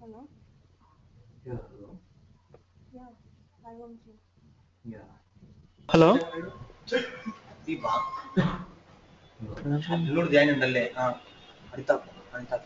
Hello? Yeah, hello. Yeah, I want you. Yeah. Hello ಎಲ್ಲರೂ join ಉಂಡಲ್ಲೇ Anita Anita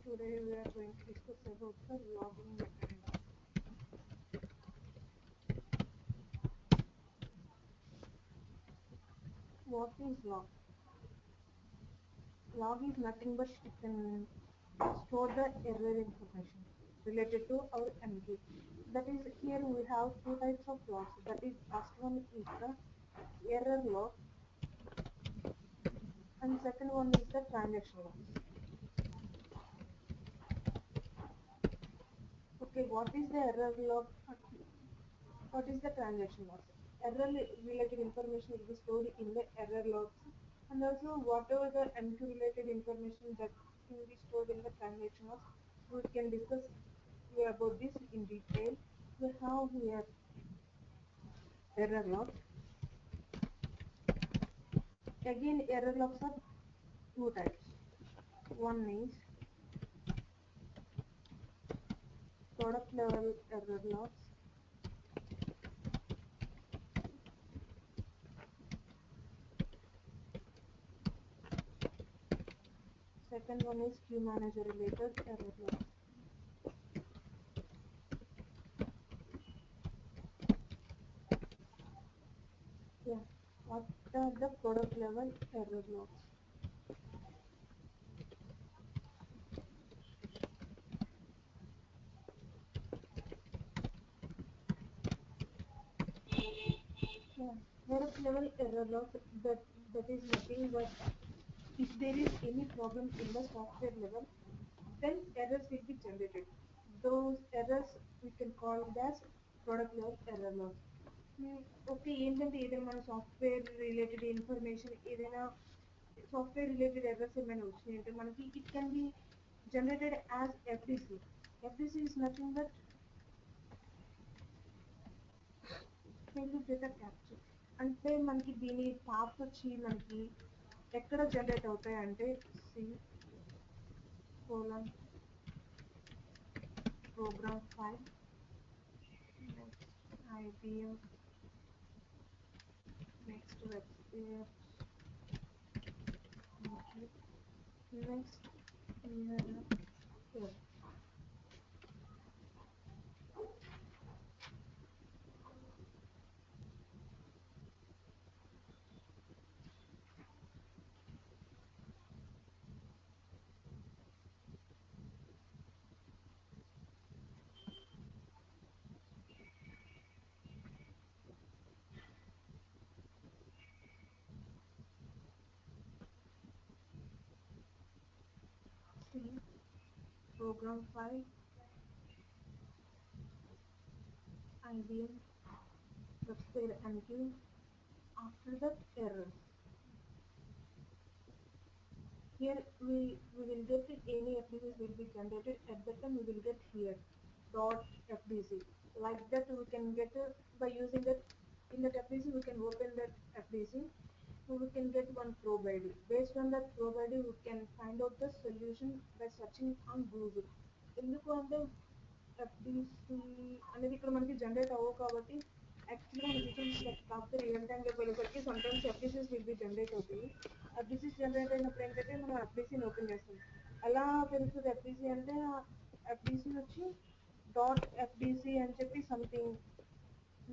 Today we are going to discuss about the logging mechanism. What is log? Log is nothing but it can store the error information related to our MQ. That is, here we have two types of logs. That is, first one is the error log and second one is the transaction log. Okay, what is the error log? What is the transaction log? Error related information will be stored in the error logs, and also whatever the MQ related information that will be stored in the transaction logs. We can discuss about this in detail. We have here error logs. Again, error logs are two types. One is product level error logs. Second one is queue manager related error logs. Yeah, what are the product level error logs? Yeah, product level error log, that is nothing but if there is any problem in the software level, then errors will be generated. Those errors we can call it as product level error log. Okay ఏంటంటే ఏదైనా మన software related information ఏదైనా software related errors ఏమైనా వచ్చినాయంటే మనకి it can be generated as FDC. FDC is nothing but failure data capture. అంటే మనకి దీని పాత్ వచ్చి మనకి ఎక్కడ జనరేట్ అవుతాయి అంటే C colon program file next IBM next web next here. program file, IBM WebSphere MQ. After that, errors. Here we will get any FDCs will be generated. At that time we will get here dot FDC. Like that we can get by using that in that FDC we can open that FDC. So we can get one probe ID. Based on that probe ID we can find out the solution by searching on Google. ఎందుకు అంటే FDC అనేది ఇక్కడ మనకి generate అవ్వవు కాబట్టి యాక్చువల్గా మన systems కాకపోతే రియల్ టైంలో వెళ్ళేసరికి some times FDCs will be generate అవుతాయి. FDCs జనరేట్ అయినప్పుడు ఏంటంటే మనం FDCని ఓపెన్ చేస్తాం. ఎలా తెలుస్తుంది FDC అంటే FDC వచ్చి డాట్ FDC అని చెప్పి సంథింగ్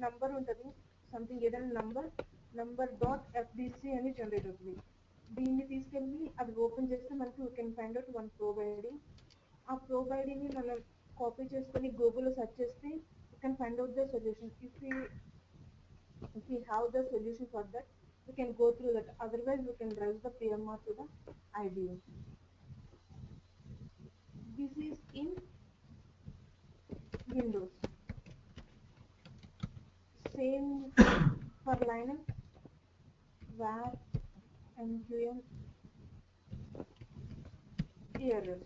నంబర్ ఉంటుంది, సంథింగ్ ఏదైనా నంబర్ డాట్ FDC అని జనరేట్ అవుతుంది. దీన్ని తీసుకెళ్ళి అది ఓపెన్ చేస్తే మనకి we can find out one probe ID. ఆ ప్రోబ్ ఐడిని మనం కాపీ చేసుకొని గూగుల్లో సెర్చ్ చేస్తే you can find out the solution. If we have the solution for that, we can go through that. Otherwise, we can browse the PMR to the IBM. This is in Windows. Same for Linux, var nqm errors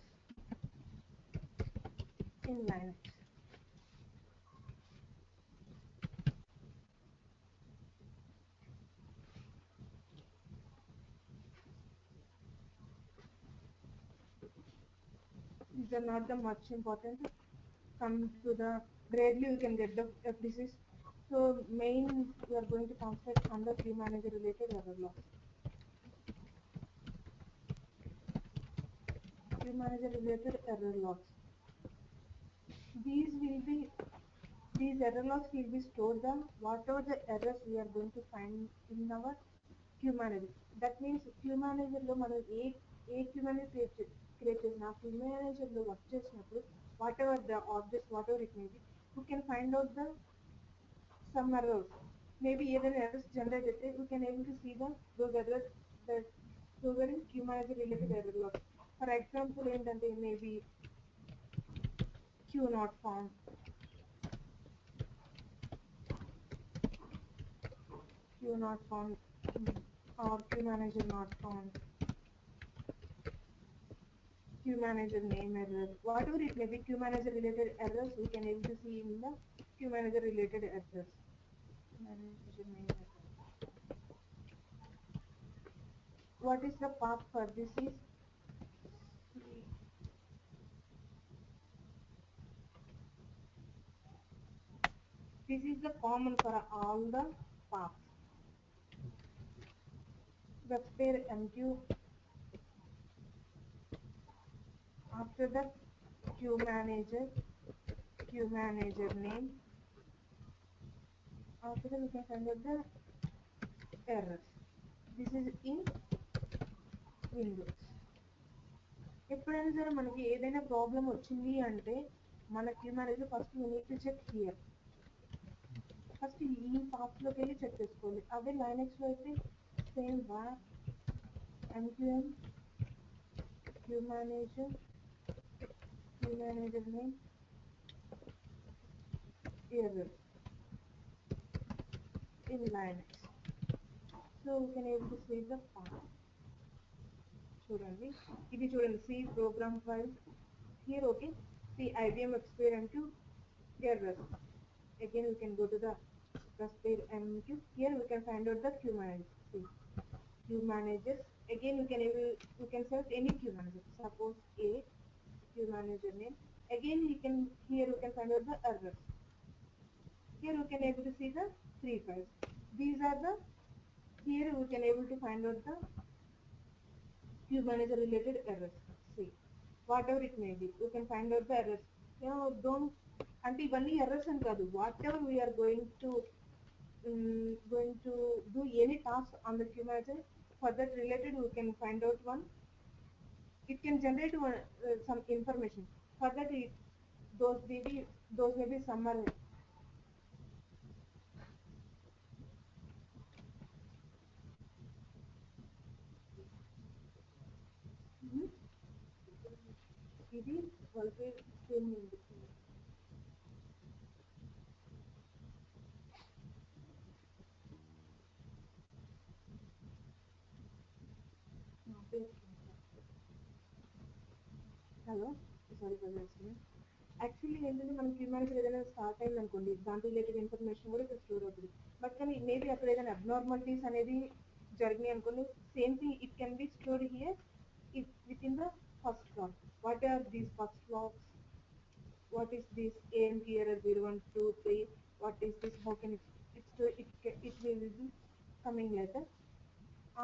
in Linux. These are not the much important. Come to the rarely you can get the FDCs. So main we are going to concentrate on the queue manager related error logs. Queue manager related error logs. These error logs will be stored the whatever the errors we are going to find in our queue manager. That means queue manager లో మనం ఏ queue manager create చేసిన queue manager లో work చేసినప్పుడు whatever the objects whatever it may be, we can find out the some errors. Maybe ఏదైనా errors generate అయితే we can able to see those errors that those are in queue manager related error logs. For example ఏంటంటే maybe queue not found, queue not found, or queue manager not found, queue manager name error, whatever it may be, queue manager related errors we can able to see in the queue manager related errors. Manager name error. What is the path for this is this is the common for all the paths. WebSphere MQ. After that queue manager name. After that we can find out the errors. This is in Windows. ఎప్పుడైనా సరే మనకి ఏదైనా problem వచ్చింది అంటే మన queue manager first you need to check here. First ఈ పాత్లోకి వెళ్ళి చెక్ చేసుకోవాలి. అదే లైనక్స్లో అయితే same var nqm queue manager name error in Linux. So we can able to see the path. చూడండి ఇది చూడండి C program file here. Okay, see IBM WebSphere MQ errors. Again we can go to the WebSphere MQ. Here we can find out the queue manager. See queue managers. Again we can select any queue manager. Suppose A queue manager name. Again here we can find out the errors. Here we can able to see the 3 files. These are the here we can able to find out the queue manager related errors. See whatever it may be, you can find out the errors. Don't అంటే ఇవన్నీ errors అని కాదు, whatever we're going to do any task on the queue manager. For that related we can find out one, it can generate some information. For that those may be summary. ఇది వాళ్ళకి same ఉంది. Hello, sorry for actually ఏంటంటే మనం humanity ఏదైనా start అయింది అనుకోండి, దాంట్లో related information కూడా ఇక్కడ స్టోర్ అవుతుంది. బట్ కానీ మేబీ అక్కడ ఏదైనా అబ్నార్మాలిటీస్ అనేది జరిగినాయి అనుకోండి, same thing it can be stored here with in the first log. What are these first logs? What is this AMP error 0123? What is this? How can it will be coming later.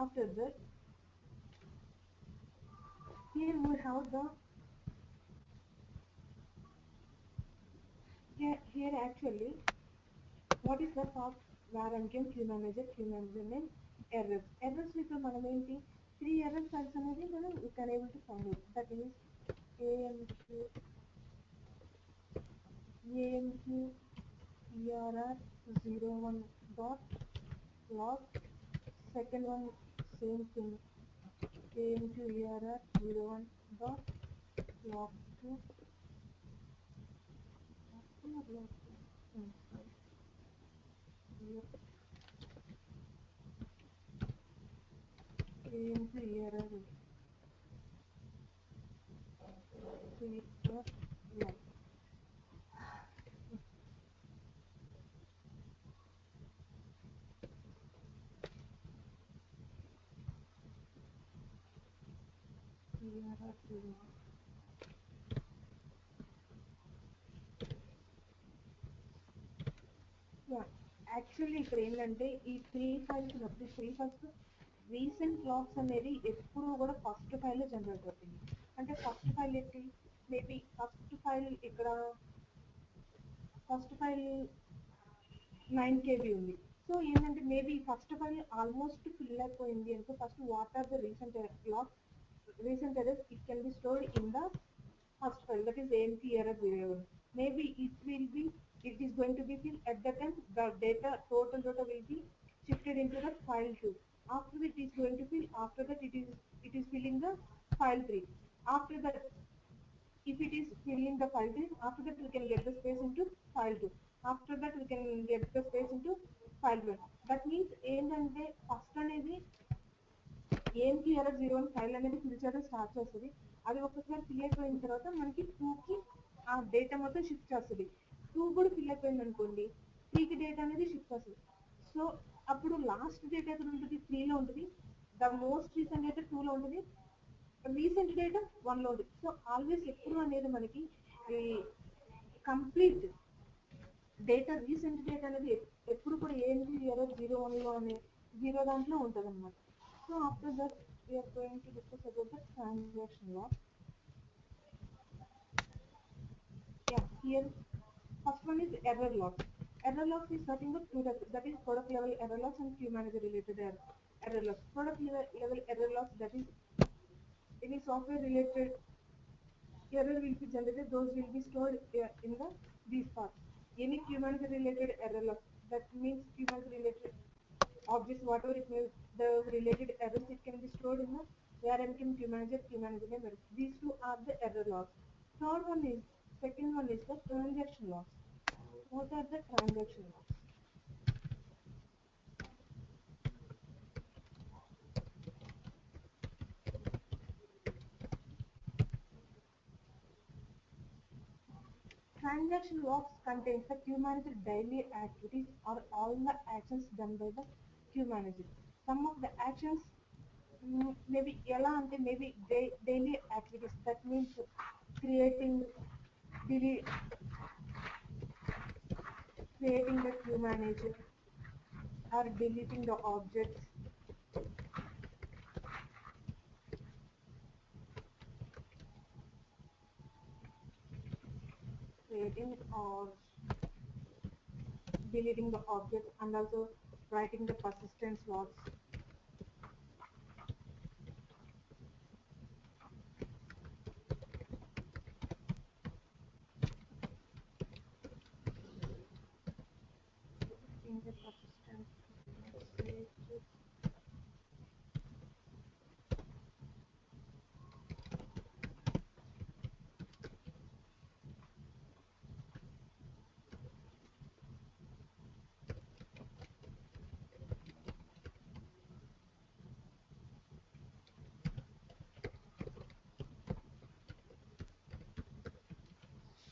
After that, here we have the here actually what is the top వారంక్యం queue manager name errors ఇప్పుడు మనం ఏంటి 3 error files అనేది మనం you can able to find out. That is AMQ ERR 01 dot log. Second one same thing, AMQ ERR 01 dot log 2 log 2. AMQ ERR 3 dot log. Actually ఇక్కడ ఏంటంటే ఈ 3 files recent logs అనేది ఎప్పుడు కూడా first file generate అవుతుంది. అంటే first file ఏంటి, maybe first file ఇక్కడ ఫస్ట్ ఫైల్ 9 KB ఉంది. సో ఏంటంటే maybe first file almost fill అయిపోయింది అనుకో, first what are the recent logs, recent errors, it can be stored in the first file, that is AMP error 01. Maybe it is going to be filled at that time, the total data will be shifted into the file 2. After that it is going to fill, after that it is filling the file 3. After that, if it is filling the file 3, after that we can get the space into file 2. After that we can get the space into file 1. That means ఏంటంటే first అనేది AMQ error 01 file అనేది fill చేయడం start చేస్తుంది. అది ఒకసారి fill అయిపోయిన తర్వాత మనకి 2కి ఆ డేటా మొత్తం షిఫ్ట్ చేస్తుంది. 2 కూడా ఫిల్ అయిపోయింది అనుకోండి, 3కి డేటా అనేది షిఫ్ట్ చేస్తుంది. సో అప్పుడు లాస్ట్ డేటా ఎక్కడ ఉంటుంది, 3లో ఉంటుంది. ద మోస్ట్ రీసెంట్ డేటా 2లో ఉంటుంది. రీసెంట్ డేటా 1లో ఉంటుంది. సో ఆల్వేస్ ఎప్పుడు అనేది మనకి కంప్లీట్ డేటా రీసెంట్ డేటా అనేది ఎప్పుడు కూడా AMQ error 01లో అనే 0 దాంట్లో ఉంటుంది అనమాట. So after that, we are going to discuss about the transaction log. Yeah, here first one is error log. Error log is nothing but two types, that is product level error logs and queue manager related error logs. Product level error logs, that is any software related error will be generated, those will be stored in these parts. Any queue manager related error log, that means queue manager related objects, whatever it may, the related errors, it can be stored in the ARMQ queue manager name. These two are the error logs. Second one is the transaction logs. What are the transaction logs? Transaction logs contains the queue manager daily activities or all the actions done by the queue manager. Some of the actions maybe ఎలా అంటే maybe daily activities, that means creating the queue manager or deleting the objects, creating or deleting the objects, and also writing the persistence logs. In the persistence,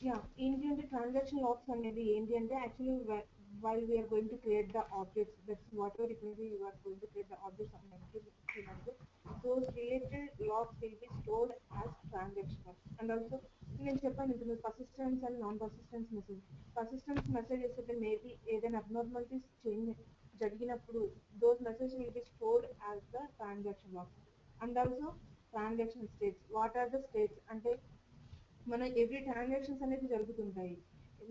Yeah, ఏంటి అంటే transaction lakhs అనేది ఏంటి అంటే actually while we are going to create the objects, that's whatever it may be, you are going to create the objects of MQ, those related logs will be stored as transaction logs. And also నేను చెప్పాను ఇందులో persistence and non persistence message. Persistence messages అయితే maybe ఏదైనా abnormalities change జరిగినప్పుడు those messages will be stored as the transaction logs. And also transaction states, what are the states అంటే మన every transactions అనేది జరుగుతుంటాయి,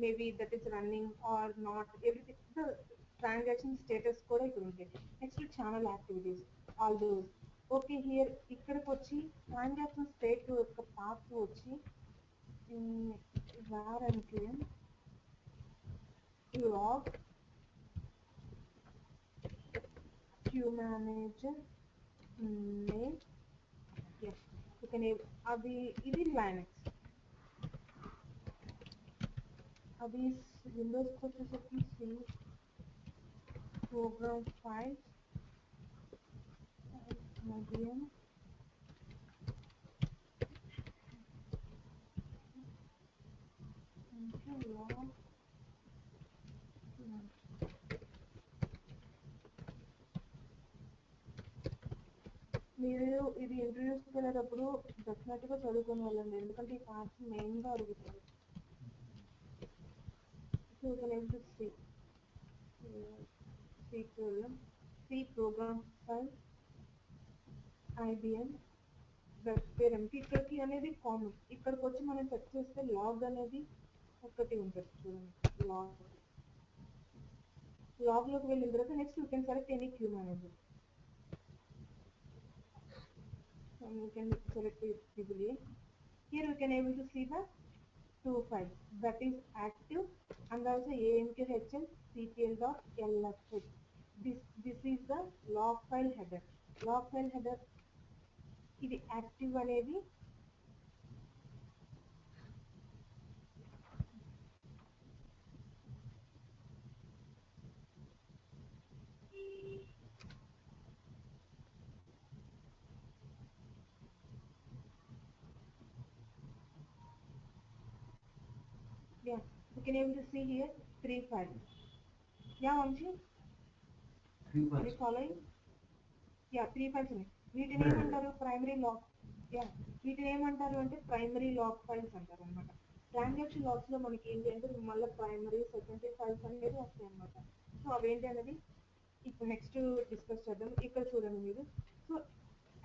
maybe that is running or not, everything the transaction status కూడా ఇక్కడ ఉంటాయి. Next channel activities, all those. Okay, here ఇక్కడికి వచ్చి transaction state యొక్క పాత్ వచ్చి var అంటే log queue manager name. Yes, అది ఇది లైనక్స్, अभी विंडोज को వచ్చేసరికి సి ప్రోగ్రామ్ ఫైల్స్ IBM మీరు ఇది ఇంట్రడ్యూస్కి వెళ్ళేటప్పుడు డెఫినెట్గా చదువుకుని వెళ్ళండి, ఎందుకంటే ఈ పార్ట్స్ మెయిన్గా అడుగుతారు. So you can able to see C program file IBM parent. ఇక్కడికి అనేది కామన్, ఇక్కడికి వచ్చి మనం సెట్ చేస్తే లాగ్ అనేది ఒకటి ఉంటుంది చూడండి. లాగ్లోకి వెళ్ళిన తర్వాత next you can select any queue manager. You can select triple-A. Here we can able to see the two files, that is active and also amqhl ctl.lfh. This is the log file header. Log file header ఇది active అనేది yeah, you can able to see here three files. Yeah, Vamshi, are you following? Yeah, three files ఉన్నాయి. వీటిని ఏమంటారు? Primary log. Yeah, వీటిని ఏమంటారు అంటే primary log files అంటారు అనమాట. ట్రాన్సాక్షన్ లాగ్స్ లో మనకి ఏంటి అంటే మళ్ళీ ప్రైమరీ సెకండరీ ఫైల్స్ అనేది వస్తాయి అనమాట. సో అవేంటి అనేది ఇప్పుడు నెక్స్ట్ డిస్కస్ చేద్దాం. ఇక్కడ చూడండి మీరు. సో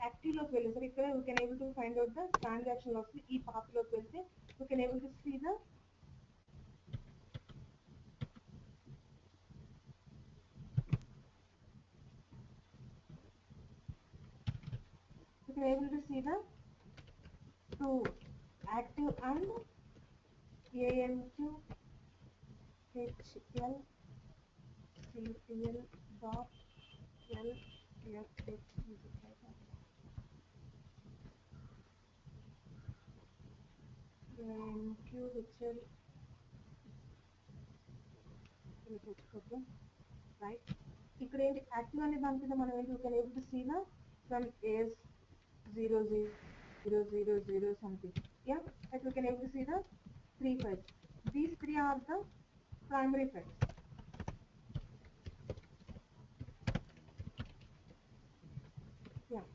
యాక్టివ్ లోకి వెళ్ళేసరికి ఇక్కడ you can able to find out the transaction logs. ఈ పాత్ లోకి వెళ్తే you can able to see the able to see the two active and AMQ HL CTL dot LFH AMQ HL right. ఇక్కడ ఏంటి active అనే దాని కింద మనం ఏంటి you can able to see the from AS 0000 something. Yeah, that we can able to see the three files. These three are the primary files. Yeah,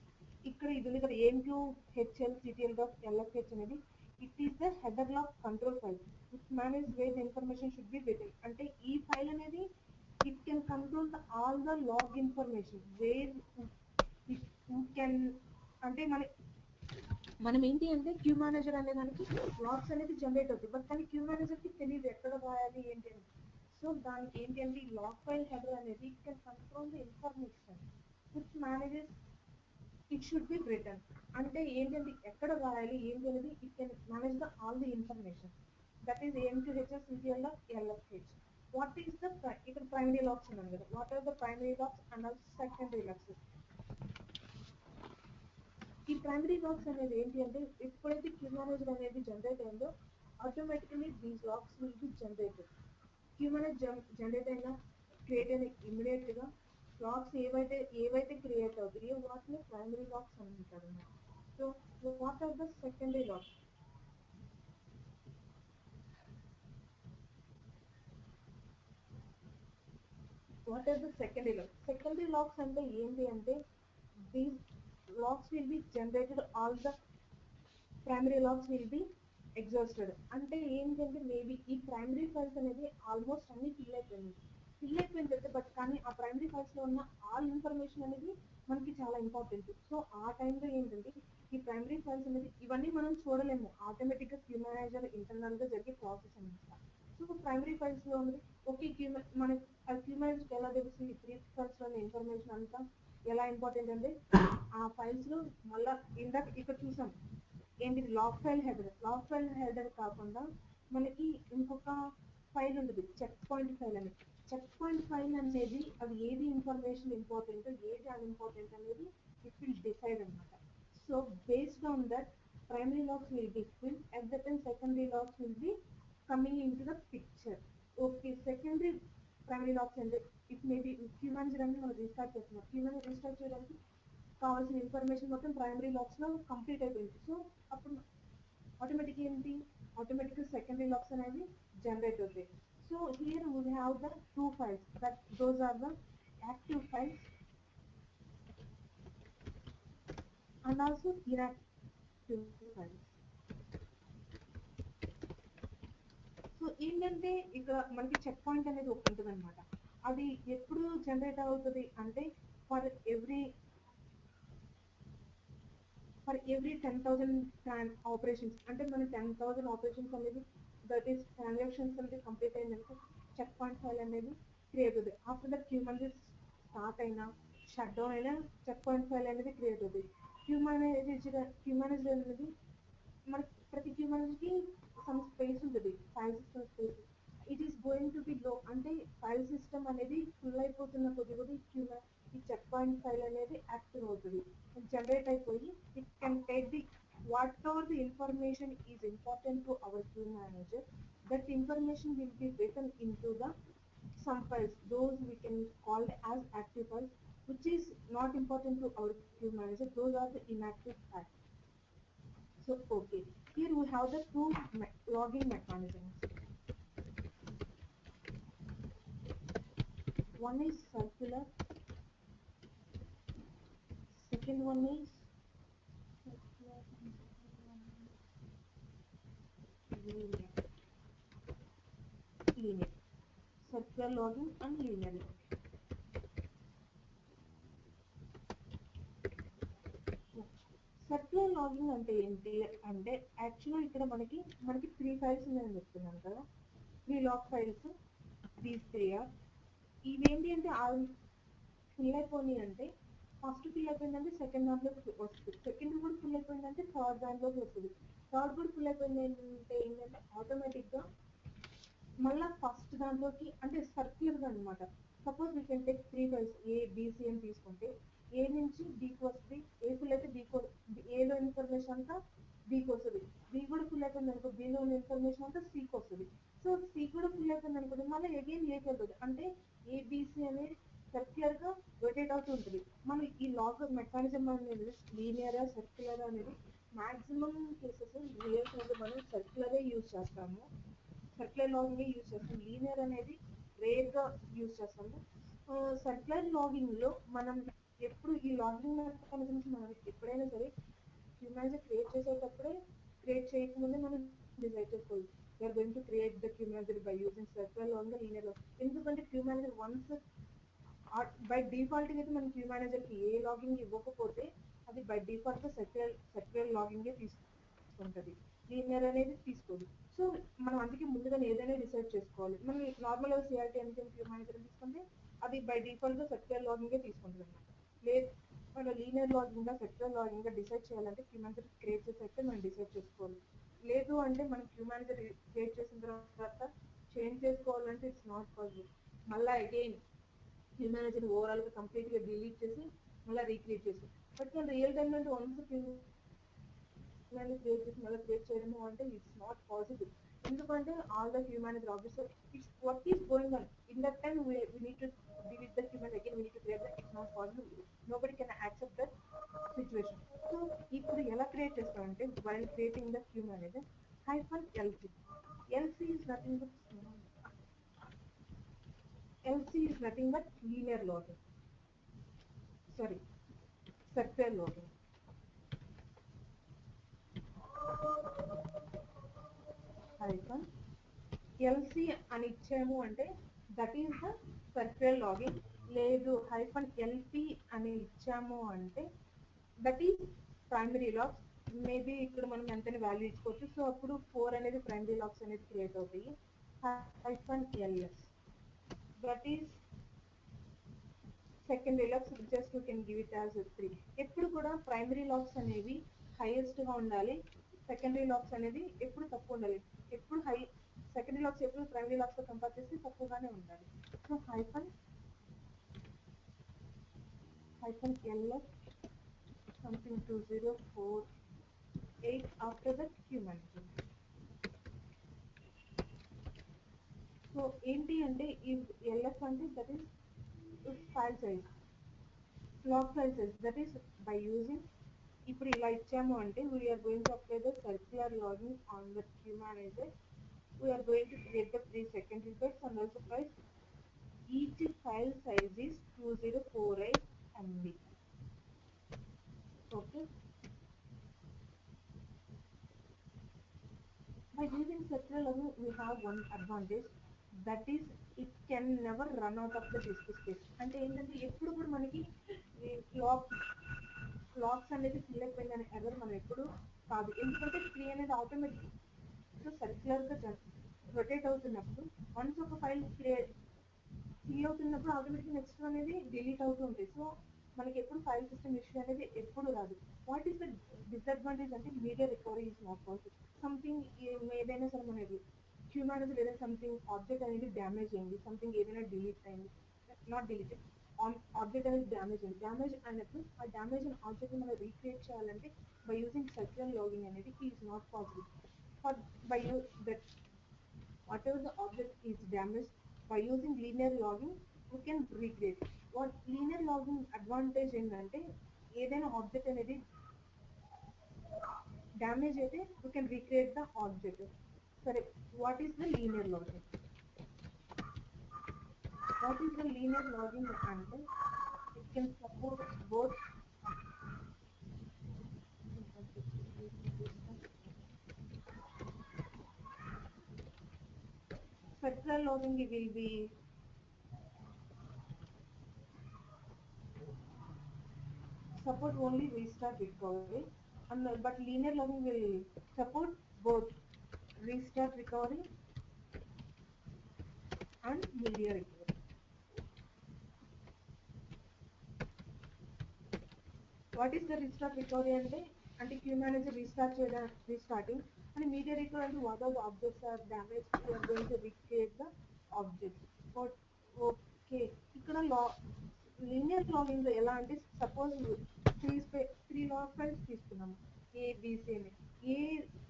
ఇక్కడ ఇది ఉంది కదా AMQ HL CTL.lfh అనేది, it is the header log control file which manages where the information should be written. అంటే ఈ file అనేది it can control all the log information where it can అంటే మనం ఏంటి అంటే క్యూ మేనేజర్ అనే దానికి లాగ్స్ అనేది జనరేట్ అవుతుంది, బట్ కానీ క్యూ మేనేజర్కి తెలియదు ఎక్కడ రాయాలి ఏంటి అని. సో దానికి ఏంటి అంటే ఈ లాగ్ ఫైల్ హెడర్ అనేది it can control the information which manages it should be return. అంటే ఏంటంటే ఎక్కడ రాయాలి ఏంటి అనేది it can manage the all the information. That is AMQHS CTL.lfh. What is the ఇక్కడ ప్రైమరీ లాగ్స్ ఉన్నాను కదా, what are the primary logs and also secondary logs. ఈ ప్రైమరీ లాగ్స్ అనేది ఏంటి అంటే ఎప్పుడైతే క్యూ మేనేజర్ అనేది జనరేట్ అయిందో automatically these logs will be generated. Queue manager generate అయినా క్రియేట్ అయిన ఇమీడియట్గా లాగ్స్ ఏవైతే క్రియేట్ అవుతాయో వాటిని ప్రైమరీ లాగ్స్ అని అంటారు అన్నమాట. So what are the secondary logs? what are the secondary locks? Secondary locks అంటే ఏంటి అంటే these locks will be generated, all the primary locks will be exhausted. అంటే ఏంటంటే మేబీ ఈ ప్రైమరీ ఫైల్స్ అనేది ఆల్మోస్ట్ అన్ని ఫిల్ అయిపోయిన తర్వాత బట్ కానీ ఆ ప్రైమరీ ఫైల్స్ లో ఉన్న ఆల్ ఇన్ఫర్మేషన్ అనేది మనకి చాలా ఇంపార్టెంట్. సో ఆ టైంలో ఏంటంటే ఈ ప్రైమరీ ఫైల్స్ అనేది ఇవన్నీ మనం చూడలేము, ఆటోమేటిక్ గా క్యూ మేనేజర్ ఇంటర్నల్ గా జరిగే ప్రాసెస్ అనమాట. సో ప్రైమరీ ఫైల్స్ లో ఉన్నది ఓకే మనకి ఆ క్యూ మేనేజర్ ఎలా తెలుస్తుంది, త్రీ ఫైల్స్ లో ఇన్ఫర్మేషన్ అంతా ఎలా ఇంపార్టెంట్ అంటే ఆ ఫైల్స్ లో మళ్ళా ఇందాక ఇక్కడ చూసాం ఏంటి లాక్ ఫైల్ హెడర్ కాకుండా మనకి ఇంకొక ఫైల్ ఉంటుంది చెక్ పాయింట్ ఫైల్ అని. చెక్ పాయింట్ ఫైల్ అనేది అది ఏది ఇన్ఫర్మేషన్ ఇంపార్టెంట్ ఏది అన్ఇంపార్టెంట్ అనేది ఇట్ విల్ డిసైడ్ అనమాట. So based on that primary lakhs will be filled, at the time secondary lakhs will be coming in to the picture. Okay secondary primary lakhs అంటే it maybe queue manager అని మనం restart చేస్తున్నాం. Queue manager restart చేయడానికి కావాల్సిన information మొత్తం primary lakhs లో complete అయిపోయింది. So అప్పుడు ఆటోమేటిక్ ఏంటి ఆటోమేటిక్ సెకండరీ లాక్స్ అనేవి జనరేట్ అవుతాయి. So here we have the two files that those are the active files and also inactive files. So ఏంటంటే ఇక్కడ మనకి చెక్ పాయింట్ అనేది ఒకటి ఉంటుంది అనమాట. అది ఎప్పుడు జనరేట్ అవుతుంది అంటే ఫర్ ఎవ్రీ 10,000 ఆపరేషన్స్ అంటే మన 10,000 ఆపరేషన్స్ అనేది దట్ ఈస్ ట్రాన్సాక్షన్స్ అనేది కంప్లీట్ అయిందంటే చెక్ పాయింట్ ఫైల్ అనేది క్రియేట్ అవుతుంది. After that queue manager start అయినా షట్ డౌన్ అయినా చెక్ పాయింట్ ఫైల్ అనేది క్రియేట్ అవుతుంది. క్యూ మేనేజర్ అనేది మన ప్రతి క్యూ మేనేజర్కి సమ్ స్పేస్ ఉంటుంది, file system space. It is going to be low అంటే ఫైల్ సిస్టమ్ అనేది ఫుల్ అయిపోతున్న కొద్ది కూడా ఈ చెక్ పాయింట్ ఫైల్ అనేది యాక్టివ్ అవుతుంది, జనరేట్ అయిపోయి it can take the whatever the information is important to our queue manager. That information will be written in to the some files, those we can call as active files, which is not important to our queue manager, those are the inactive files. So okay, here we have the two logging mechanisms. One is circular, second one is linear. Circular logging and linear logging. Circular logging అంటే ఏంటి అంటే యాక్చువల్గా ఇక్కడ మనకి three files ఉన్నాయని చెప్తున్నాను కదా, three log files. These three are ఇవేంటి అంటే ఫిల్ అయిపోయి అంటే ఫస్ట్ ఫిల్ అయిపోయిందంటే సెకండ్ దాంట్లోకి వస్తుంది, సెకండ్ కూడా ఫిల్ అయిపోయిందంటే థర్డ్ దాంట్లోకి వస్తుంది, థర్డ్ కూడా ఫిల్ అయిపోయింది ఏంటంటే ఆటోమేటిక్గా మళ్ళీ ఫస్ట్ దాంట్లోకి అంటే సర్క్యులర్గా అనమాట. Suppose we can take three files A B C అని తీసుకుంటే ఏ నుంచి బీకి వస్తుంది, ఏ ఫుల్ అయితే ఏలో ఇన్ఫర్మేషన్ అంతా బీకి వస్తుంది, బి కూడా ఫుల్ అయిపోయింది అనుకో బిలో ఉన్న ఇన్ఫర్మేషన్ అంతా సికి వస్తుంది. సో సి కూడా ఫుల్ అయిపోయింది అనుకోండి మళ్ళీ అగైన్ ఏకి వెళ్తుంది. అంటే ఏబిసి అనేది సర్క్యులర్ గా రొటేట్ అవుతూ ఉంటుంది. మనం ఈ లాగ్ మెకానిజం అనేది లీనియర్ సర్క్యులర్ అనేది మాక్సిమం కేసెస్ రియల్ టైమ్ మనం సర్క్యులరే యూజ్ చేస్తాము, సర్క్యులర్ లాగింగ్ యూజ్ చేస్తాం, లీనియర్ అనేది రేర్ గా యూజ్ చేస్తాము. సర్క్యులర్ లాగింగ్ లో మనం ఎప్పుడు ఈ లాగింగ్ మెకానిజమ్స్ మనం ఎప్పుడైనా సరే క్యూ మేనేజర్ క్రియేట్ చేసేటప్పుడే క్రియేట్ చేయకముందే మనం డిసైడ్ చేసుకోవాలి we're going to create the queue manager by using circular logging linear logging. ఎందుకంటే queue manager once by default అయితే మనం క్యూ మేనేజర్ కి ఏ లాగింగ్ ఇవ్వకపోతే అది బై డిఫాల్ట్ గా సర్క్యులర్ లాగింగ్ తీసుకుంటది, లీనియర్ అనేది తీసుకోదు. సో మనం అందుకే ముందుగా ఏదైనా డిసైడ్ చేసుకోవాలి. మనం నార్మల్ సిఆర్టీ అంటే క్యూ మేనేజర్ తీసుకుంటే అది బై డిఫాల్ట్ గా సర్క్యులర్ లాగింగ్ తీసుకుంటుంది అనమాట. లేదు మనం linear logging circular logging decide చేయాలంటే క్యూ మేనేజర్ క్రియేట్ చేసేస్తే మనం డిసైడ్ చేసుకోవాలి. లేదు అంటే మనం క్యూ మేనేజర్ క్రియేట్ చేసిన తర్వాత చేంజ్ చేసుకోవాలంటే ఇట్స్ నాట్ పాసిబుల్. మళ్ళీ అగైన్ క్యూ మేనేజర్ ఓవరాల్ గా కంప్లీట్ గా డిలీట్ చేసి మళ్ళీ రీక్రియేట్ చేసి బట్ మన రియల్ టైమ్ అంటే వన్స్ క్రియేట్ చేసి మళ్ళీ క్రియేట్ చేయడము అంటే ఇట్స్ నాట్ పాసిబుల్. ఎందుకంటే all the queue manager objects it's work is going on in that time we need to delete the human again, we need to create that, it's not possible, nobody can accept that situation. So ఇప్పుడు ఎలా create చేస్తామంటే while creating the queue manager -lc is nothing but LC is nothing but linear logging. Sorry, circular logging. Hyphen LC అని ఇచ్చాము అంటే that is the circular logging. లేదు hyphen LP అని ఇచ్చాము అంటే that is primary logs. Maybe ఇక్కడ మనం ఎంతని వాల్యూ ఇచ్చుకోవచ్చు. సో అప్పుడు 4 అనేది ప్రైమరీ లాగ్స్ అనేది క్రియేట్ అవుతాయి. Hyphen LS that is secondary logs. Just you can give it as 3. ఎప్పుడు కూడా ప్రైమరీ లాగ్స్ అనేవి హైయెస్ట్ గా ఉండాలి, సెకండరీ లాగ్స్ అనేది ఎప్పుడు తక్కువ ఉండాలి. ఎప్పుడు సెకండరీ లాగ్స్ ఎప్పుడు ప్రైమరీ లాగ్స్ తో కంపేర్ చేసి తక్కువగానే ఉండాలి. So hyphen ls something 2048 after the Q manager. So ఏంటి అంటే ఈ ls అంటే that is file size, log file size. That is by using ఇప్పుడు ఇలా ఇచ్చాము అంటే we're going to apply the circular logging on the queue manager. We're going to create the 3 secondary bytes and also price. Each file size is 2048 MB. Okay. By using circular logging, we have one advantage, that is it can never run out of the disk space. అంటే ఏంటంటే ఎప్పుడు కూడా మనకి logs అనేది fill అయిపోయిందనే error మనం ఎప్పుడు కాదు. ఎందుకంటే 3 అనేది ఆటోమేటిక్ సర్క్యులర్ గా రొటేట్ అవుతున్నప్పుడు వన్స్ ఒక ఫైల్ ఫిల్ అవుతున్నప్పుడు ఆటోమేటిక్ నెక్స్ట్ అనేది డిలీట్ అవుతూ ఉంటాయి. సో మనకి ఎప్పుడు ఫైల్ సిస్టమ్ ఇష్యూ అనేది ఎప్పుడు రాదు. వాట్ ఈస్ ద డిసడ్వాంటేజ్ అంటే media recovery is not possible. Something ఏదైనా సరే మనకి క్యూ మేనేజర్ లేదా సంథింగ్ ఆబ్జెక్ట్ అనేది డ్యామేజ్ అయింది, సంథింగ్ ఏదైనా డిలీట్ అయింది, నాట్ డిలీటెడ్, ఆబ్జెక్ట్ అనేది డ్యామేజ్ అయింది. డ్యామేజ్ అయినప్పుడు ఆ డ్యామేజ్ అయిన ఆబ్జెక్ట్ మనం రీక్రియేట్ చేయాలంటే బై యూజింగ్ సర్క్యులర్ లాగింగ్ అనేది is not possible. For by use that whatever the object is damaged, by using linear logging we can recreate. What linear logging advantage ఏంటంటే ఏదైనా object అనేది damage అయితే we can recreate the object. సరే, what is the linear logging? What is the linear logging అంటే it can support both circular logging will be support only restart recovery, and but linear logging will support both restart recovery and media recovery. What is the restart recovery అంటే queue manager restart చేయడం, restarting. and media recovery అంటే what all the objects are damaged, we are going to recreate the objects. But okay, ఇక్కడ linear logging లో ఎలా అంటే suppose 3 log files తీసుకున్నాము ABC అని. ఏ